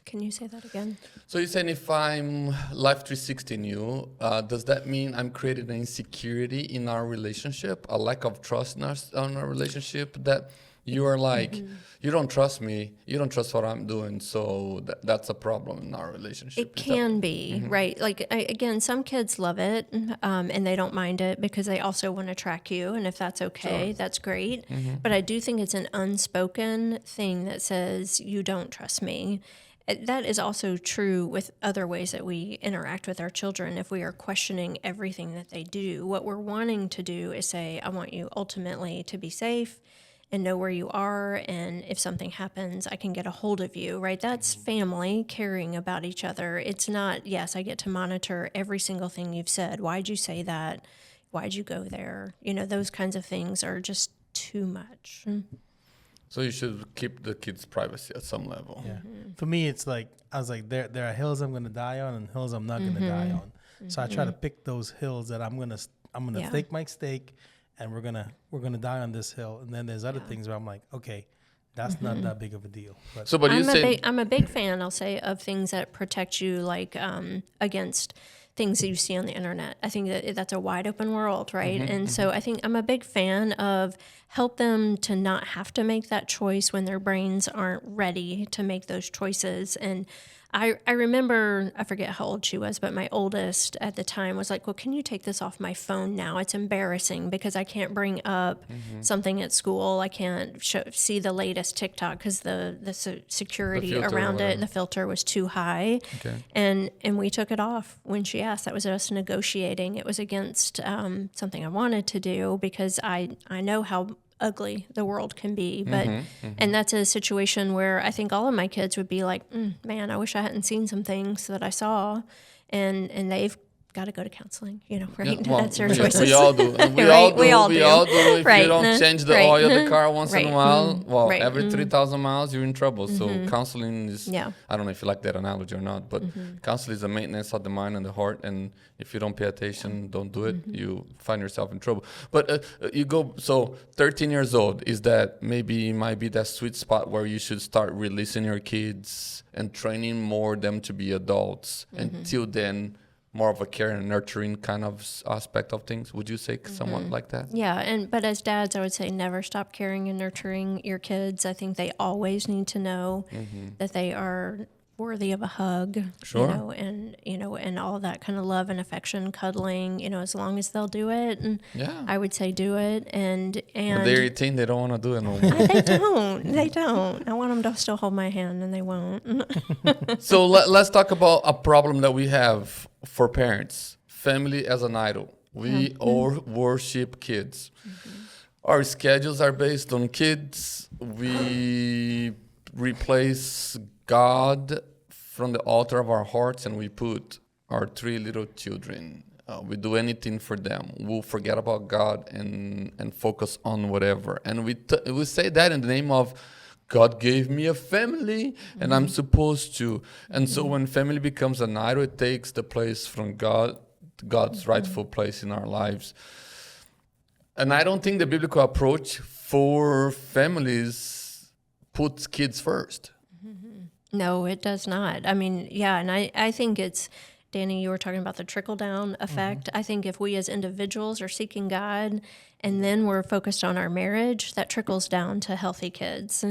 Can you say that again? So you're saying if I'm Life 360 you, does that mean I'm creating an insecurity in our relationship, a lack of trust in our relationship, that you are like, you don't trust me, you don't trust what I'm doing, so that's a problem in our relationship? It can be, right? Like, again, some kids love it, and they don't mind it because they also want to track you, and if that's okay, that's great. But I do think it's an unspoken thing that says, you don't trust me. That is also true with other ways that we interact with our children. If we are questioning everything that they do, what we're wanting to do is say, I want you ultimately to be safe and know where you are, and if something happens, I can get a hold of you, right? That's family caring about each other. It's not, yes, I get to monitor every single thing you've said. Why'd you say that? Why'd you go there? Those kinds of things are just too much. So you should keep the kids' privacy at some level. Yeah. For me, it's like, I was like, there are hills I'm going to die on and hills I'm not going to die on. So I try to pick those hills that I'm going to take my stake, and we're gonna die on this hill. And then there's other things where I'm like, okay, that's not that big of a deal. But I'm a big fan, I'll say, of things that protect you, like against things that you see on the internet. I think that that's a wide open world, right? And so I think I'm a big fan of help them to not have to make that choice when their brains aren't ready to make those choices. And I remember, I forget how old she was, but my oldest at the time was like, well, can you take this off my phone now? It's embarrassing because I can't bring up something at school. I can't see the latest TikTok because the security around it, the filter was too high. Okay. And we took it off when she asked. That was us negotiating. It was against something I wanted to do because I know how ugly the world can be, but and that's a situation where I think all of my kids would be like, man, I wish I hadn't seen some things that I saw, and they've got to go to counseling, right? Yeah, well, that's their choices. We all do. And we all do. If you don't change the oil of the car once in a while, every 3,000 miles, you're in trouble. So counseling is, I don't know if you like that analogy or not, but counseling is a maintenance of the mind and the heart. And if you don't pay attention, don't do it, you find yourself in trouble. But so 13 years old, is that might be that sweet spot where you should start releasing your kids and training more them to be adults. Until then, more of a caring and nurturing kind of aspect of things. Would you say somewhat like that? Yeah, but as dads, I would say never stop caring and nurturing your kids. I think they always need to know that they are worthy of a hug. Sure. And all that kind of love and affection, cuddling, as long as they'll do it. And I would say do it. And but they're 18, they don't want to do it no more. They don't. I want them to still hold my hand, and they won't. So let's talk about a problem that we have for parents. Family as an idol. We all worship kids. Our schedules are based on kids. We replace God from the altar of our hearts, and we put our 3 little children. We do anything for them. We'll forget about God and focus on whatever. And we say that in the name of God gave me a family, and I'm supposed to. And so when family becomes an idol, it takes the place from God's rightful place in our lives. And I don't think the biblical approach for families puts kids first. No, it does not. I mean, and I think it's, Danny, you were talking about the trickle-down effect. I think if we as individuals are seeking God and then we're focused on our marriage, that trickles down to healthy kids.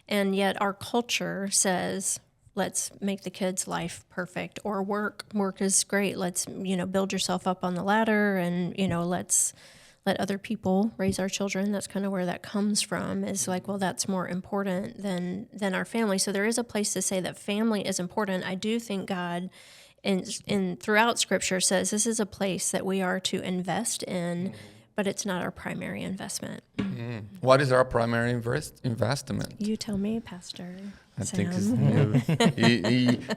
And yet our culture says, let's make the kids' life perfect, or work is great. Let's, build yourself up on the ladder, and, let's let other people raise our children. That's kind of where that comes from, is like, well, that's more important than our family. So there is a place to say that family is important. I do think God in throughout Scripture says this is a place that we are to invest in, but it's not our primary investment. What is our primary investment? You tell me, Pastor Sam.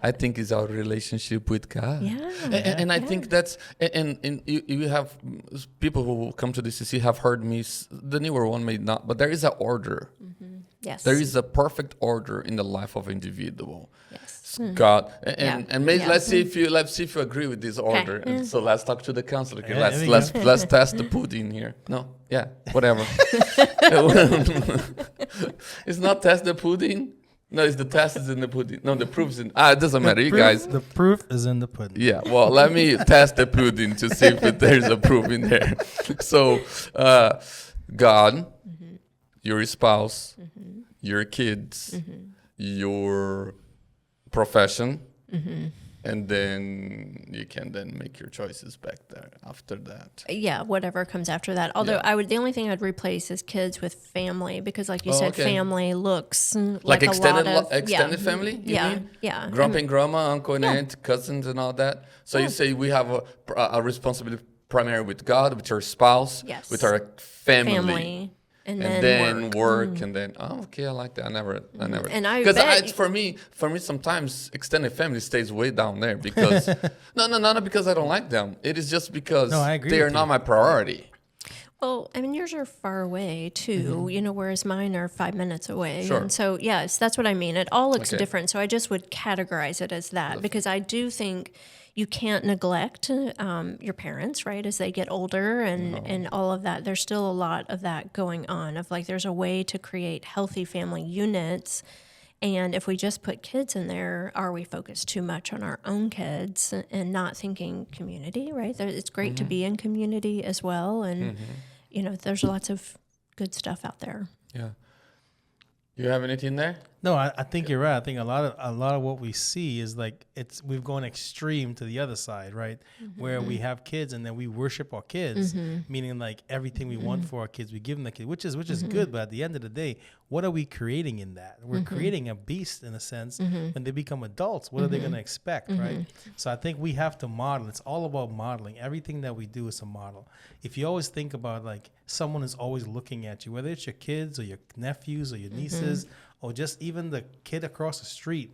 I think it's our relationship with God. Yeah. And I think that's, and you have people who come to DCC have heard me, the newer one may not, but there is an order. Yes. There is a perfect order in the life of individual. Yes. God, and maybe let's see if you agree with this order. And so let's talk to the counselor. Okay, let's test the pudding here. No, whatever. It's not test the pudding. No, it's the test is in the pudding. No, the proof's in. It doesn't matter, you guys. The proof is in the pudding. Yeah, well, let me test the pudding to see if there's a proof in there. So, God, your spouse, your kids, your profession, and then you can then make your choices back there after that. Yeah, whatever comes after that. Although the only thing I'd replace is kids with family, because like you said, family looks like extended a lot of extended family. You mean? Yeah. Grandpa and grandma, uncle and aunt, cousins, and all that. So you say we have a responsibility primarily with God, with our spouse, with our family. And then work, and then okay, I like that. I never. And Because for me, sometimes extended family stays way down there because not because I don't like them. It is just because they are not my priority. Well, I mean, yours are far away too, whereas mine are 5 minutes away. Sure. And so, yes, that's what I mean. It all looks different. So I just would categorize it as that, because I do think you can't neglect your parents, right, as they get older and all of that. There's still a lot of that going on, of like there's a way to create healthy family units. And if we just put kids in there, are we focused too much on our own kids and not thinking community, right? It's great to be in community as well. And, there's lots of good stuff out there. Yeah. You have anything there? No, I think you're right. I think a lot of what we see is like we've gone extreme to the other side, right? Where we have kids and then we worship our kids, meaning like everything we want for our kids, we give them the kid, which is good. But at the end of the day, what are we creating in that? We're creating a beast in a sense. When they become adults, what are they going to expect, right? So I think we have to model. It's all about modeling. Everything that we do is a model. If you always think about like someone is always looking at you, whether it's your kids or your nephews or your nieces, or just even the kid across the street,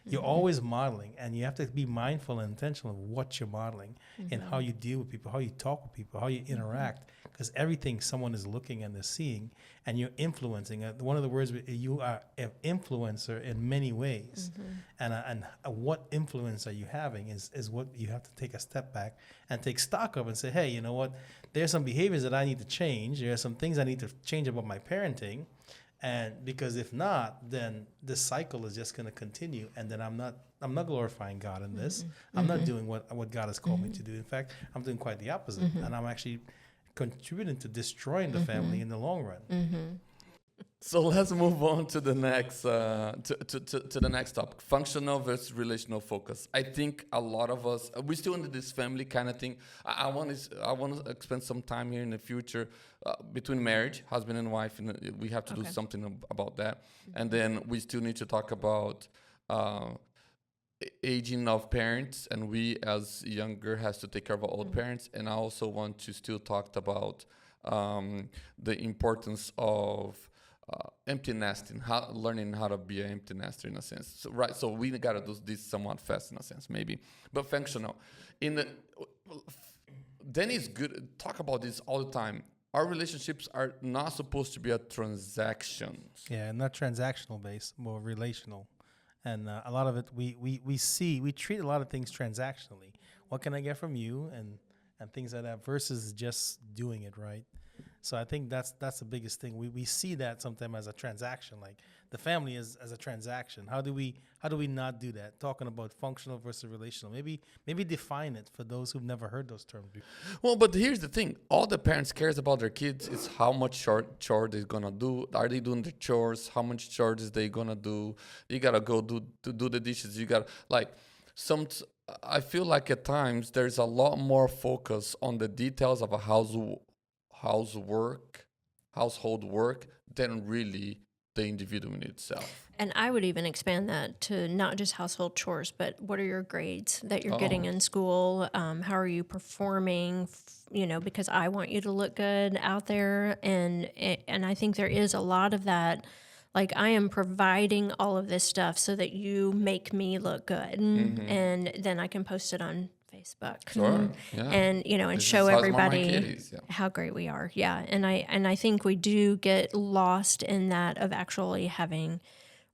you're always modeling, and you have to be mindful and intentional of what you're modeling and how you deal with people, how you talk with people, how you interact, because everything someone is looking and they're seeing, and you're influencing. One of the words, you are an influencer in many ways, and what influence are you having is what you have to take a step back and take stock of and say, hey, you know what, there's some behaviors that I need to change, there are some things I need to change about my parenting. And because if not, then this cycle is just going to continue, and then I'm not glorifying God in this. I'm not doing what God has called me to do. In fact, I'm doing quite the opposite, and I'm actually contributing to destroying the family in the long run. So let's move on to the next to the next topic: functional versus relational focus. I think a lot of us we're still into this family kind of thing. I want to spend some time here in the future between marriage, husband and wife, and we have to do something about that. And then we still need to talk about aging of parents, and we as younger has to take care of our old parents. And I also want to still talk about the importance of empty nesting, learning how to be an empty nester in a sense. So we gotta do this somewhat fast in a sense, maybe, but functional. Danny's good. Talk about this all the time. Our relationships are not supposed to be a transaction. Yeah, not transactional based, more relational. And a lot of it, we treat a lot of things transactionally. What can I get from you, and things like that, versus just doing it right. So I think that's the biggest thing. We see that sometimes as a transaction, like the family is as a transaction. How do we not do that? Talking about functional versus relational. Maybe define it for those who've never heard those terms before. Well, but here's the thing. All the parents cares about their kids is how much chore they're gonna do. Are they doing the chores? How much chores is they gonna do? You gotta go do the dishes. You gotta I feel like at times there's a lot more focus on the details of a household work than really the individual in itself. And I would even expand that to not just household chores, but what are your grades that you're getting in school? How are you performing? Because I want you to look good out there, and I think there is a lot of that. Like, I am providing all of this stuff so that you make me look good, and then I can post it on Facebook, and and show everybody how great we are. Yeah, and I think we do get lost in that of actually having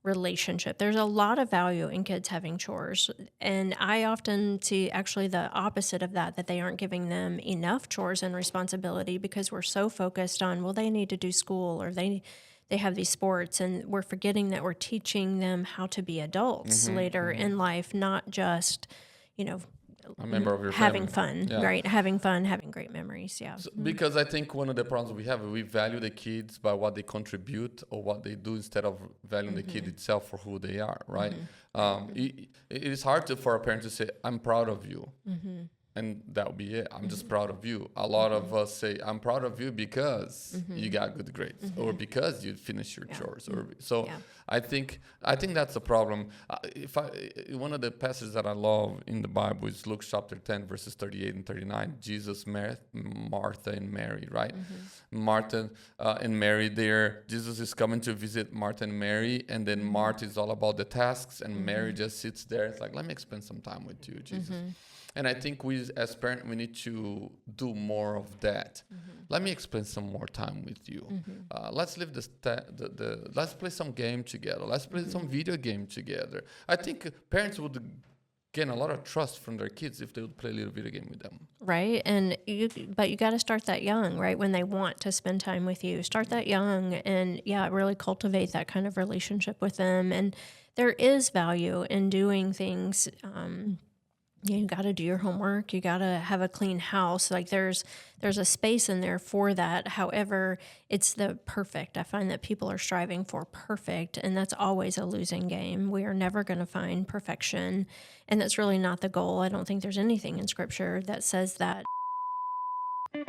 relationship. There's a lot of value in kids having chores, and I often see actually the opposite of that they aren't giving them enough chores and responsibility because we're so focused on, well, they need to do school or they they have these sports, and we're forgetting that we're teaching them how to be adults later in life, not just, A member of your having family. fun, right? Having fun, having great memories. Yeah. So, because I think one of the problems we have, we value the kids by what they contribute or what they do instead of valuing the kid itself for who they are, right? It is hard for a parent to say, I'm proud of you. And that would be it. I'm just proud of you. A lot of us say, I'm proud of you because you got good grades or because you finished your chores. Or so I think that's a problem. One of the passages that I love in the Bible is Luke chapter 10, verses 38 and 39. Jesus, Martha, and Mary, right? Martha and Mary there. Jesus is coming to visit Martha and Mary, and then Martha is all about the tasks, and Mary just sits there. It's like, let me spend some time with you, Jesus. And I think we, as parents, we need to do more of that. Let me spend some more time with you. Let's live let's play some game together. Let's play some video game together. I think parents would gain a lot of trust from their kids if they would play a little video game with them. Right. But you got to start that young, right? When they want to spend time with you, start that young and really cultivate that kind of relationship with them. And there is value in doing things, you got to do your homework. You got to have a clean house. Like there's a space in there for that. However, it's the perfect. I find that people are striving for perfect, and that's always a losing game. We are never going to find perfection, and that's really not the goal. I don't think there's anything in Scripture that says that. All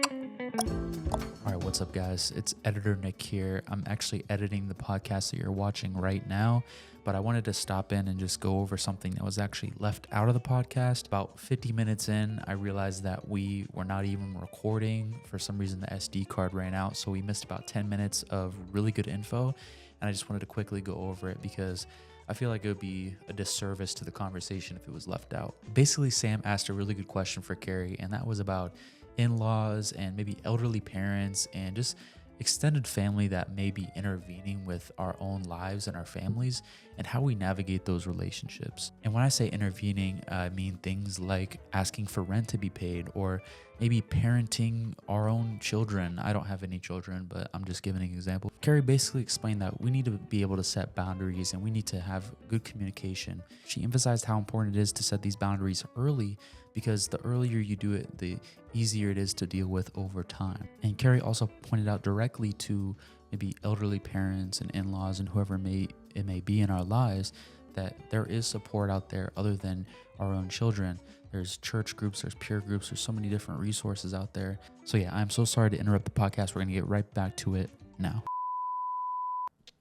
right, what's up, guys? It's Editor Nick here. I'm actually editing the podcast that you're watching right now, but I wanted to stop in and just go over something that was actually left out of the podcast. About 50 minutes in, I realized that we were not even recording. For some reason, the SD card ran out, so we missed about 10 minutes of really good info, and I just wanted to quickly go over it because I feel like it would be a disservice to the conversation if it was left out. Basically, Sam asked a really good question for Carrie, and that was about in-laws and maybe elderly parents and just extended family that may be intervening with our own lives and our families and how we navigate those relationships. And when I say intervening, I mean things like asking for rent to be paid or maybe parenting our own children. I don't have any children, but I'm just giving an example. Carrie basically explained that we need to be able to set boundaries and we need to have good communication. She emphasized how important it is to set these boundaries early because the earlier you do it, the easier it is to deal with over time. And Carrie also pointed out directly to maybe elderly parents and in-laws and whoever it may be in our lives that there is support out there other than our own children. There's church groups, there's peer groups, there's so many different resources out there. So yeah, I'm so sorry to interrupt the podcast. We're going to get right back to it now.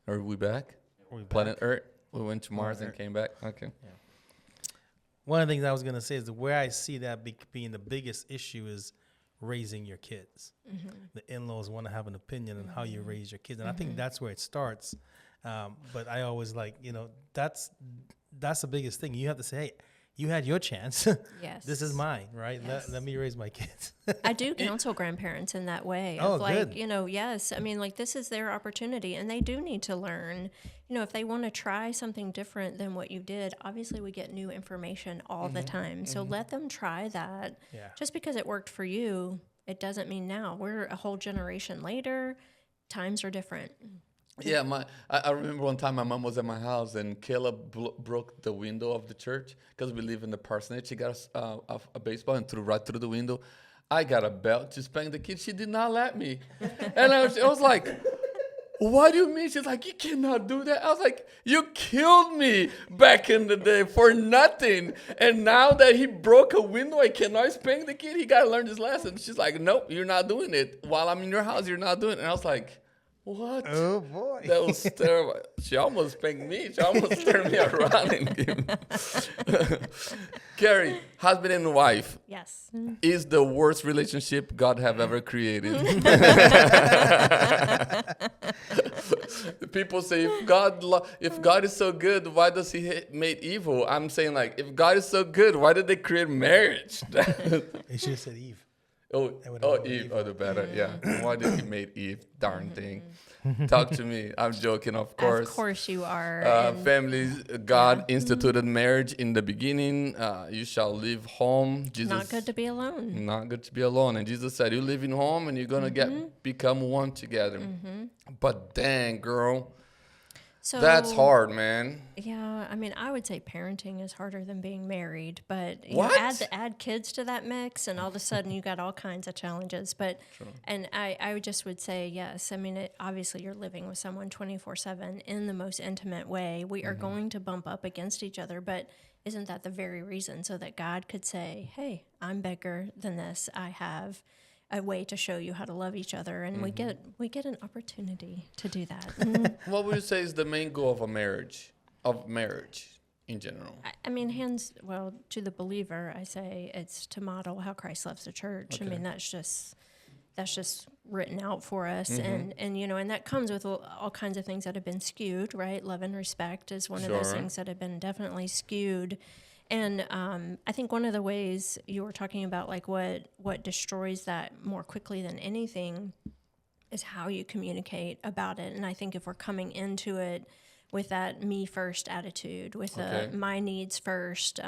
Are we back? Planet Earth? We went to Mars and came back? Okay. Yeah. One of the things I was going to say is where I see that being the biggest issue is raising your kids. The in-laws want to have an opinion on how you raise your kids. And I think that's where it starts. But I always that's the biggest thing. You have to say, hey, you had your chance. Yes. This is mine, right? Yes. Let me raise my kids. I do counsel grandparents in that way. Oh, of like, good. Yes. I mean, like this is their opportunity and they do need to learn. If they want to try something different than what you did, obviously we get new information all the time. So let them try that. Yeah. Just because it worked for you, it doesn't mean now. We're a whole generation later. Times are different. Yeah, I remember one time my mom was at my house and Caleb broke the window of the church because we live in the parsonage. She got a baseball and threw right through the window. I got a belt to spank the kid. She did not let me. And I was like, what do you mean? She's like, you cannot do that. I was like, you killed me back in the day for nothing. And now that he broke a window, I cannot spank the kid. He got to learn this lesson. She's like, nope, you're not doing it. While I'm in your house, you're not doing it. And I was like, what? Oh, boy. That was terrible. She almost spanked me. She almost turned me around and gave me. Carrie, husband and wife. Yes. Is the worst relationship God have ever created. People say, if God is so good, why does he made evil? I'm saying, like, if God is so good, why did they create marriage? They should have said Eve. Eve. Oh, the better. Yeah. Why did he make Eve? Darn thing. Talk to me. I'm joking, of course. Of course you are. Families, God instituted marriage in the beginning. You shall leave home. Jesus, not good to be alone. Not good to be alone. And Jesus said, you live in home and you're going to become one together. But dang, girl, So that's hard, man. Yeah, I mean, I would say parenting is harder than being married, but you What? know, add kids to that mix, and all of a sudden you got all kinds of challenges. But and I just would say yes. I mean, obviously you're living with someone 24/7 in the most intimate way. We are going to bump up against each other, but isn't that the very reason so that God could say, "Hey, I'm bigger than this. I have a way to show you how to love each other," and we get an opportunity to do that. What would you say is the main goal of marriage in general? I mean, to the believer, I say it's to model how Christ loves the church. Okay. I mean, that's just written out for us, and you know, and that comes with all kinds of things that have been skewed, right? Love and respect is one of those things that have been definitely skewed. And I think one of the ways you were talking about, like what destroys that more quickly than anything, is how you communicate about it. And I think if we're coming into it with that me first attitude, with the my needs first,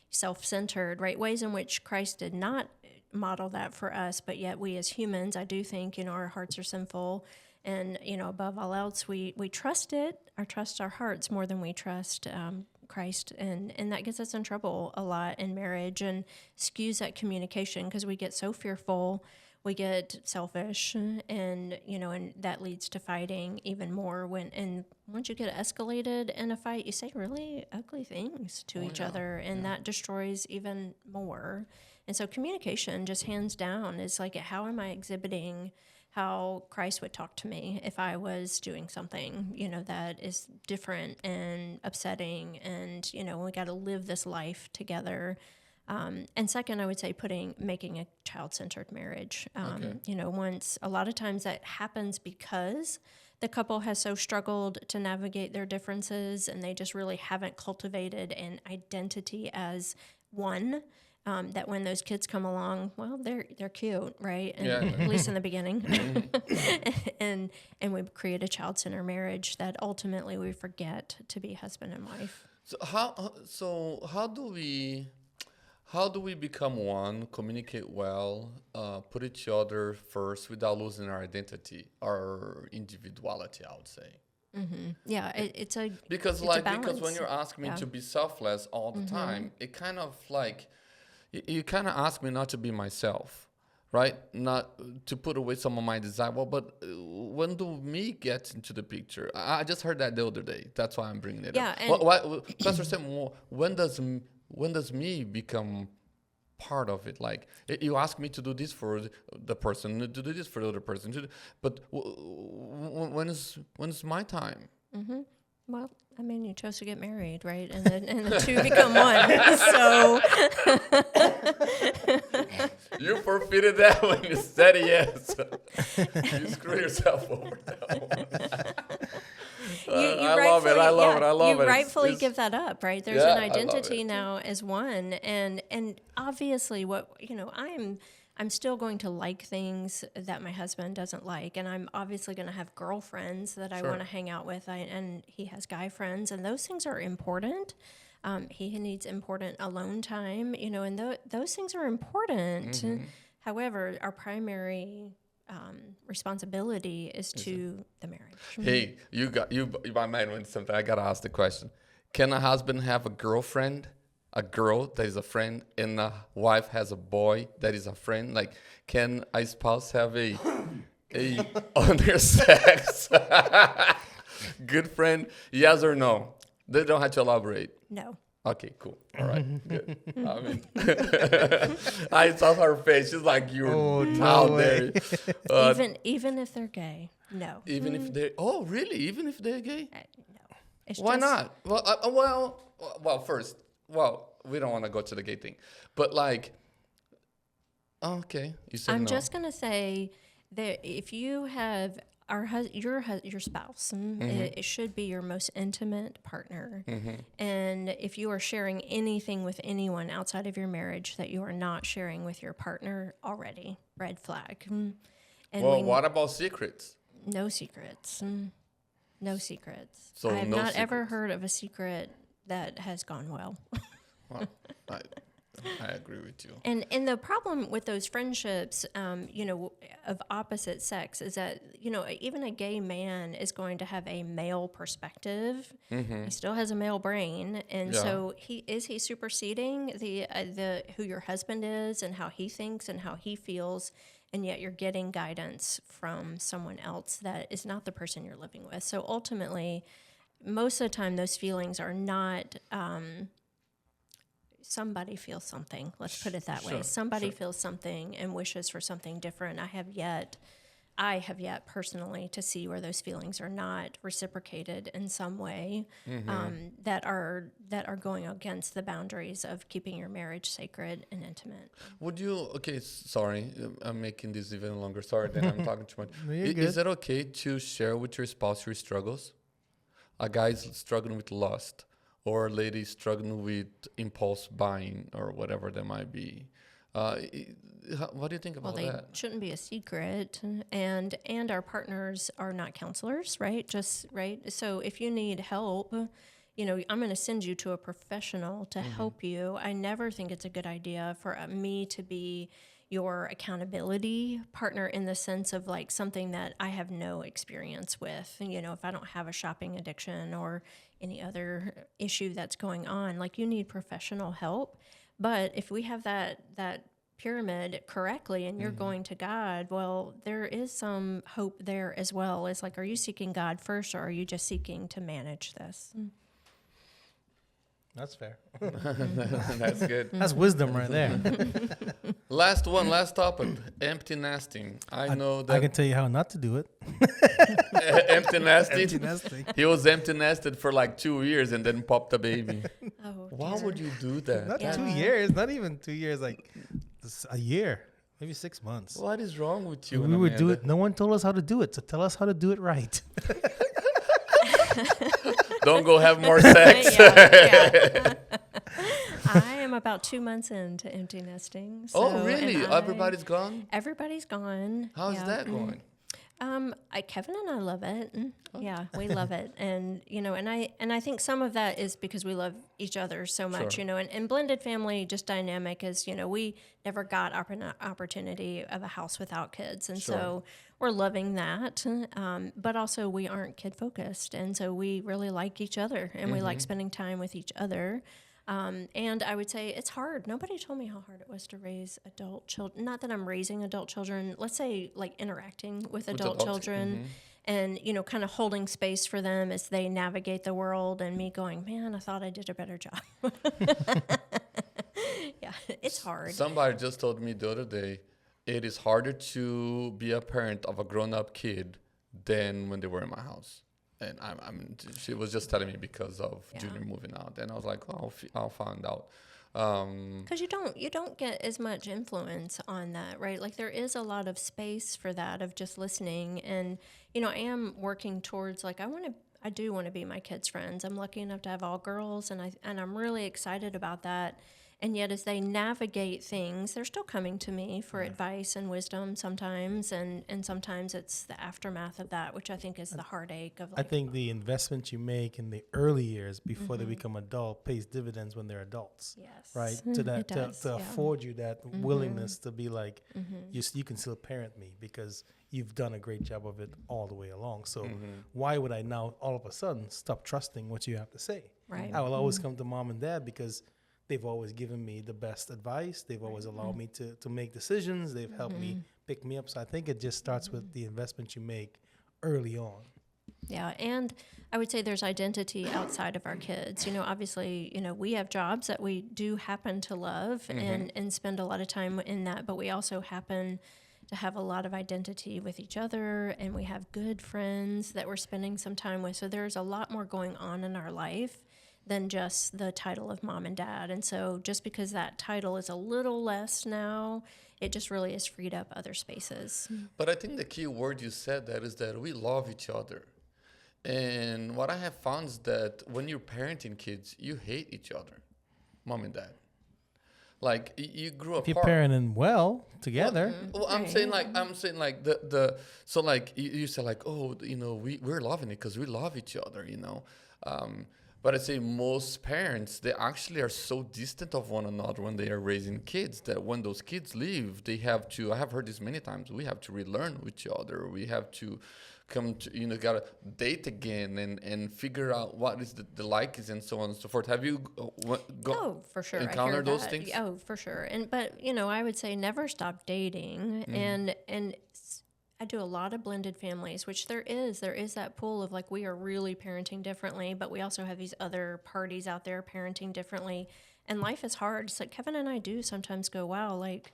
self-centered, right? Ways in which Christ did not model that for us, but yet we as humans, I do think, you know, our hearts are sinful. And, you know, above all else, we trust our hearts more than we trust Christ, and that gets us in trouble a lot in marriage and skews that communication because we get so fearful, we get selfish, and you know, and that leads to fighting even more. And once you get escalated in a fight, you say really ugly things to each other, and that destroys even more. And so communication, just hands down, is like, how am I exhibiting how Christ would talk to me if I was doing something, you know, that is different and upsetting, and, you know, we got to live this life together. And second, I would say making a child-centered marriage. You know, a lot of times that happens because the couple has so struggled to navigate their differences, and they just really haven't cultivated an identity as one. That when those kids come along, well, they're cute, right? And at least in the beginning. and we create a child-centered marriage that ultimately we forget to be husband and wife. So how do we become one, communicate well, put each other first without losing our identity, our individuality, I would say. Yeah, Because when you're asking me to be selfless all the time, it kind of like, you kind of ask me not to be myself, right? Not to put away some of my desire. Well, but when do me get into the picture? I just heard that the other day. That's why I'm bringing it up. And Pastor Sam, when does me become part of it? Like, you ask me to do this for the person, to do this for the other person, but when is my time? Well, I mean, you chose to get married, right? And the two become one. So you forfeited that when you said yes. You screw yourself over that one. I love it. You rightfully give that up, right? There's an identity now as one, and obviously, I'm still going to like things that my husband doesn't like, and I'm obviously going to have girlfriends that I want to hang out with, and he has guy friends, and those things are important. He needs important alone time, you know, and those things are important. However, our primary responsibility is to the marriage. Hey, my mind went something. I gotta ask the question: can a husband have a girlfriend? A girl that is a friend, and a wife has a boy that is a friend? Like, can a spouse have a other sex good friend? Yes or no? They don't have to elaborate. No. Okay, cool. All right, good. I mean, I saw her face. She's like, you're out there. Even if they're gay, no. Even if they're really? Even if they're gay? No. Why not? Well, first. Well, we don't want to go to the gay thing, but like, okay, you said I'm no. just gonna say that if you have your spouse, it should be your most intimate partner, and if you are sharing anything with anyone outside of your marriage that you are not sharing with your partner already, red flag. And what about secrets? No secrets. No secrets. So I have no not ever secrets. heard of a secret that has gone well. Well, I agree with you. And the problem with those friendships, of opposite sex is that, even a gay man is going to have a male perspective. He still has a male brain, and Yeah. so he superseding the who your husband is and how he thinks and how he feels, and yet you're getting guidance from someone else that is not the person you're living with. So ultimately, most of the time, those feelings are not. Somebody feels something. Let's put it that way. Sure, Somebody sure. feels something and wishes for something different. I have yet personally to see where those feelings are not reciprocated in some way, that are going against the boundaries of keeping your marriage sacred and intimate. Would you? Okay, sorry, I'm making this even longer. Sorry that I'm talking too much. No, you're Is good. it okay to share with your spouse your struggles? A guy's struggling with lust, or a lady struggling with impulse buying, or whatever that might be. What do you think Well, about they that? shouldn't be a secret, and our partners are not counselors, right? Just right. So if you need help, I'm going to send you to a professional to help you. I never think it's a good idea for me to be your accountability partner in the sense of like something that I have no experience with. And, if I don't have a shopping addiction or any other issue that's going on, like you need professional help. But if we have that pyramid correctly and you're going to God, well, there is some hope there as well. It's like, are you seeking God first, or are you just seeking to manage this? That's fair. That's good. That's wisdom right there. Last topic: empty nesting. I know that I can tell you how not to do it. empty nesting. Empty nesting. He was empty nested for like 2 years and then popped a baby. Oh, Why dear. would you do that? Not Yeah. 2 years, not even 2 years, like a year, maybe 6 months. What is wrong with you? We would do Amanda? it. No one told us how to do it, so tell us how to do it right. Don't go have more sex. Yeah. I am about 2 months into empty nesting. So, Oh, really? and Everybody's gone? everybody's gone. How's Yeah. that going? Kevin and I love it. Yeah, we love it, and I think some of that is because we love each other so much, Sure. and blended family just dynamic is, we never got opportunity of a house without kids, and Sure. so we're loving that. But also we aren't kid focused, and so we really like each other, and we like spending time with each other. And I would say it's hard. Nobody told me how hard it was to raise adult children. Not that I'm raising adult children. Let's say like interacting with adult adults, children and, kind of holding space for them as they navigate the world, and me going, man, I thought I did a better job. Yeah, it's hard. Somebody just told me the other day, it is harder to be a parent of a grown-up kid than when they were in my house. And she was just telling me because of Yeah. Junior moving out, and I was like, oh, I'll find out. Because you don't get as much influence on that, right? Like there is a lot of space for that of just listening, and I am working towards like I do want to be my kids' friends. I'm lucky enough to have all girls, and I'm really excited about that. And yet, as they navigate things, they're still coming to me for advice and wisdom sometimes, and sometimes it's the aftermath of that, which I think is the heartache of I like, think the investment you make in the early years before they become adult pays dividends when they're adults, yes, right? To that it does, to yeah. afford you that willingness to be like, you can still parent me because you've done a great job of it all the way along. So why would I now all of a sudden stop trusting what you have to say? Right. I will always come to mom and dad because they've always given me the best advice. They've always allowed me to make decisions. They've helped me pick me up. So I think it just starts with the investment you make early on. Yeah, and I would say there's identity outside of our kids. Obviously, we have jobs that we do happen to love and spend a lot of time in that, but we also happen to have a lot of identity with each other, and we have good friends that we're spending some time with. So there's a lot more going on in our life than just the title of mom and dad. And so just because that title is a little less now, it just really has freed up other spaces. But I think the key word you said that is that we love each other. And what I have found is that when you're parenting kids, you hate each other, mom and dad. Like you grew If you're apart. parenting well together. Well, I'm saying like the so like you say like, oh, you know, we're loving it because we love each other, you know. But I say most parents, they actually are so distant of one another when they are raising kids that when those kids leave, they have to, I have heard this many times, we have to relearn with each other. We have to come to, you know, gotta date again and figure out what is the likes and so on and so forth. Have you Oh, for sure. I hear encountered those that. things? Oh, for sure. But you know, I would say never stop dating. And I do a lot of blended families, which there is that pool of like we are really parenting differently, but we also have these other parties out there parenting differently, and life is hard. So Kevin and I do sometimes go, wow, like,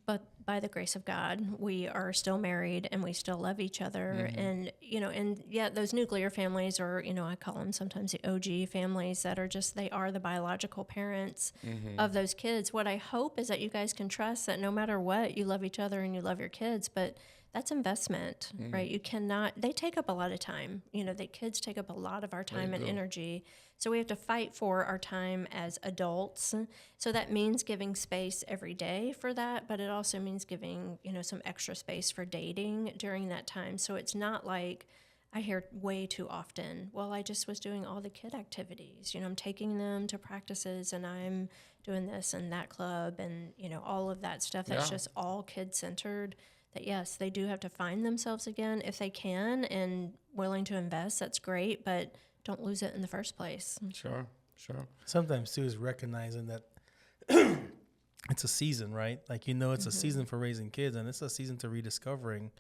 but by the grace of God, we are still married and we still love each other. And, you know, and yeah, those nuclear families, or, you know, I call them sometimes the OG families that are just, they are the biological parents of those kids. What I hope is that you guys can trust that no matter what, you love each other and you love your kids, but that's investment, right? You cannot, they take up a lot of time. You know, the kids take up a lot of our time and energy. So we have to fight for our time as adults. So that means giving space every day for that, but it also means giving, you know, some extra space for dating during that time. So it's not like I hear way too often, well, I just was doing all the kid activities. You know, I'm taking them to practices and I'm doing this and that club and, you know, all of that stuff. That's just all kid-centered. That yes, they do have to find themselves again if they can and willing to invest. That's great, but don't lose it in the first place. Sure. Sometimes too is recognizing that it's a season, right? Like, you know, it's a season for raising kids, and it's a season to rediscovering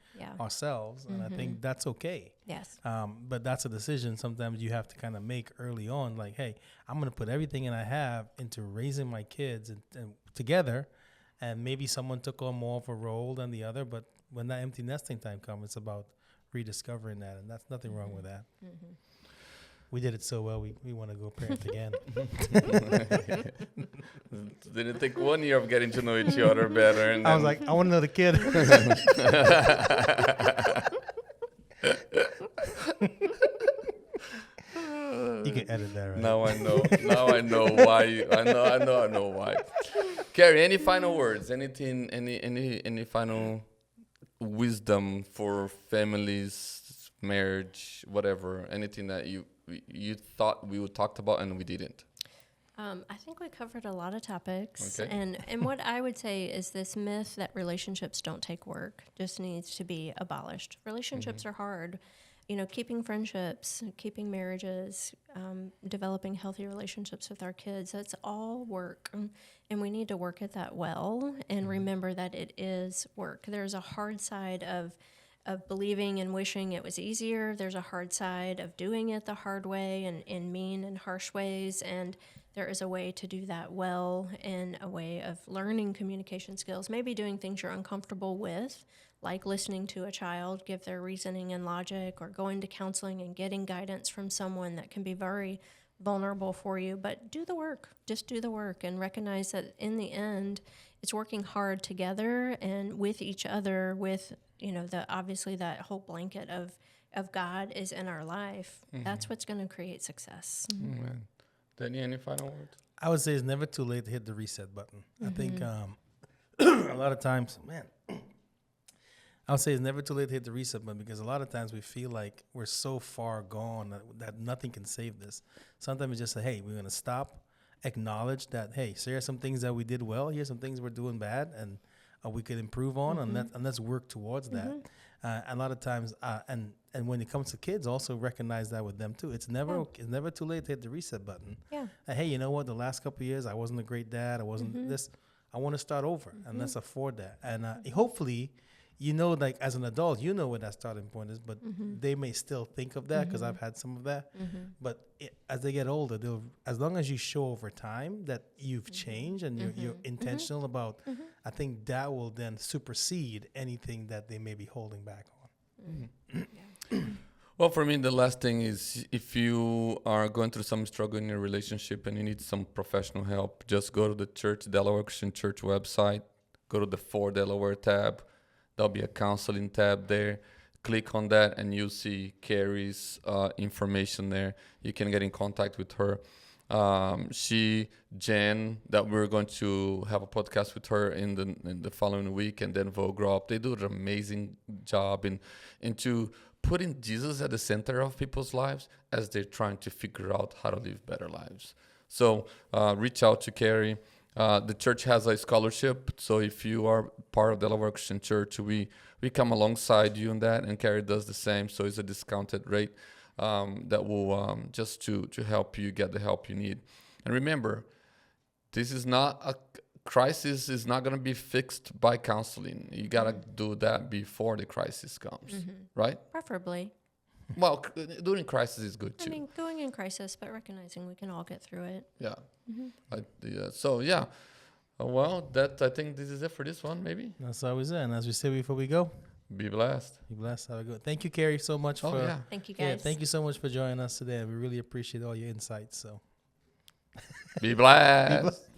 ourselves, and I think that's okay. Yes. But that's a decision sometimes you have to kind of make early on. Like, hey, I'm going to put everything I have into raising my kids and together, and maybe someone took on more of a role than the other. But when that empty nesting time comes, it's about rediscovering that, and that's nothing wrong with that. We did it so well, we want to go parent again. Didn't take 1 year of getting to know each other better. And I was like, I want another kid. You can edit that, right? Now I know. Now I know why. I know why. Carrie, any final words? Anything? Any final wisdom for families, marriage, whatever? Anything that you thought we would talk about and we didn't? I think we covered a lot of topics. Okay. And what I would say is this myth that relationships don't take work just needs to be abolished. Relationships are hard. You know, keeping friendships, keeping marriages, developing healthy relationships with our kids, that's all work. And we need to work at that well and remember that it is work. There's a hard side of believing and wishing it was easier. There's a hard side of doing it the hard way and in mean and harsh ways. And there is a way to do that well, in a way of learning communication skills, maybe doing things you're uncomfortable with, like listening to a child give their reasoning and logic, or going to counseling and getting guidance from someone that can be very vulnerable for you. But do the work. Just do the work and recognize that in the end, it's working hard together and with each other, with, you know, obviously that whole blanket of God is in our life. That's what's going to create success. Danny, any final words? I would say it's never too late to hit the reset button. I think a lot of times, I would say it's never too late to hit the reset button, because a lot of times we feel like we're so far gone that nothing can save this. Sometimes it's just say, hey, we're going to stop, acknowledge that, hey, so here's some things that we did well, here's some things we're doing bad, and we could improve on, and let's work towards that. A lot of times, and when it comes to kids, also recognize that with them too. It's never too late to hit the reset button. Yeah. Hey, you know what? The last couple of years, I wasn't a great dad. I wasn't this. I want to start over, and let's afford that. And hopefully, you know, like as an adult, you know where that starting point is, but they may still think of that, because I've had some of that. But as they get older, as long as you show over time that you've changed and you're intentional about, I think that will then supersede anything that they may be holding back on. Well, for me, the last thing is, if you are going through some struggle in your relationship and you need some professional help, just go to the church, Delaware Christian Church website, go to the For Delaware tab. There'll be a counseling tab there. Click on that and you'll see Carrie's information there. You can get in contact with her. Jen, that we're going to have a podcast with her in the following week, and then Vogue Grow Up. They do an amazing job into putting Jesus at the center of people's lives as they're trying to figure out how to live better lives. So reach out to Carrie. The church has a scholarship, so if you are part of Delaware Christian Church, we come alongside you in that, and Carrie does the same. So it's a discounted rate that will just to help you get the help you need. And remember, this is not a crisis is not going to be fixed by counseling. You got to do that before the crisis comes, right? Preferably. Well, during crisis is good too. I mean, going in crisis, but recognizing we can all get through it. Yeah. So yeah. Well, I think this is it for this one. Maybe. That's always it. And as we say before we go, Be blessed. be blessed. Have a good. Thank you, Carrie, so much for. Yeah. Thank you, guys. Yeah, thank you so much for joining us today. We really appreciate all your insights. So. Be blessed.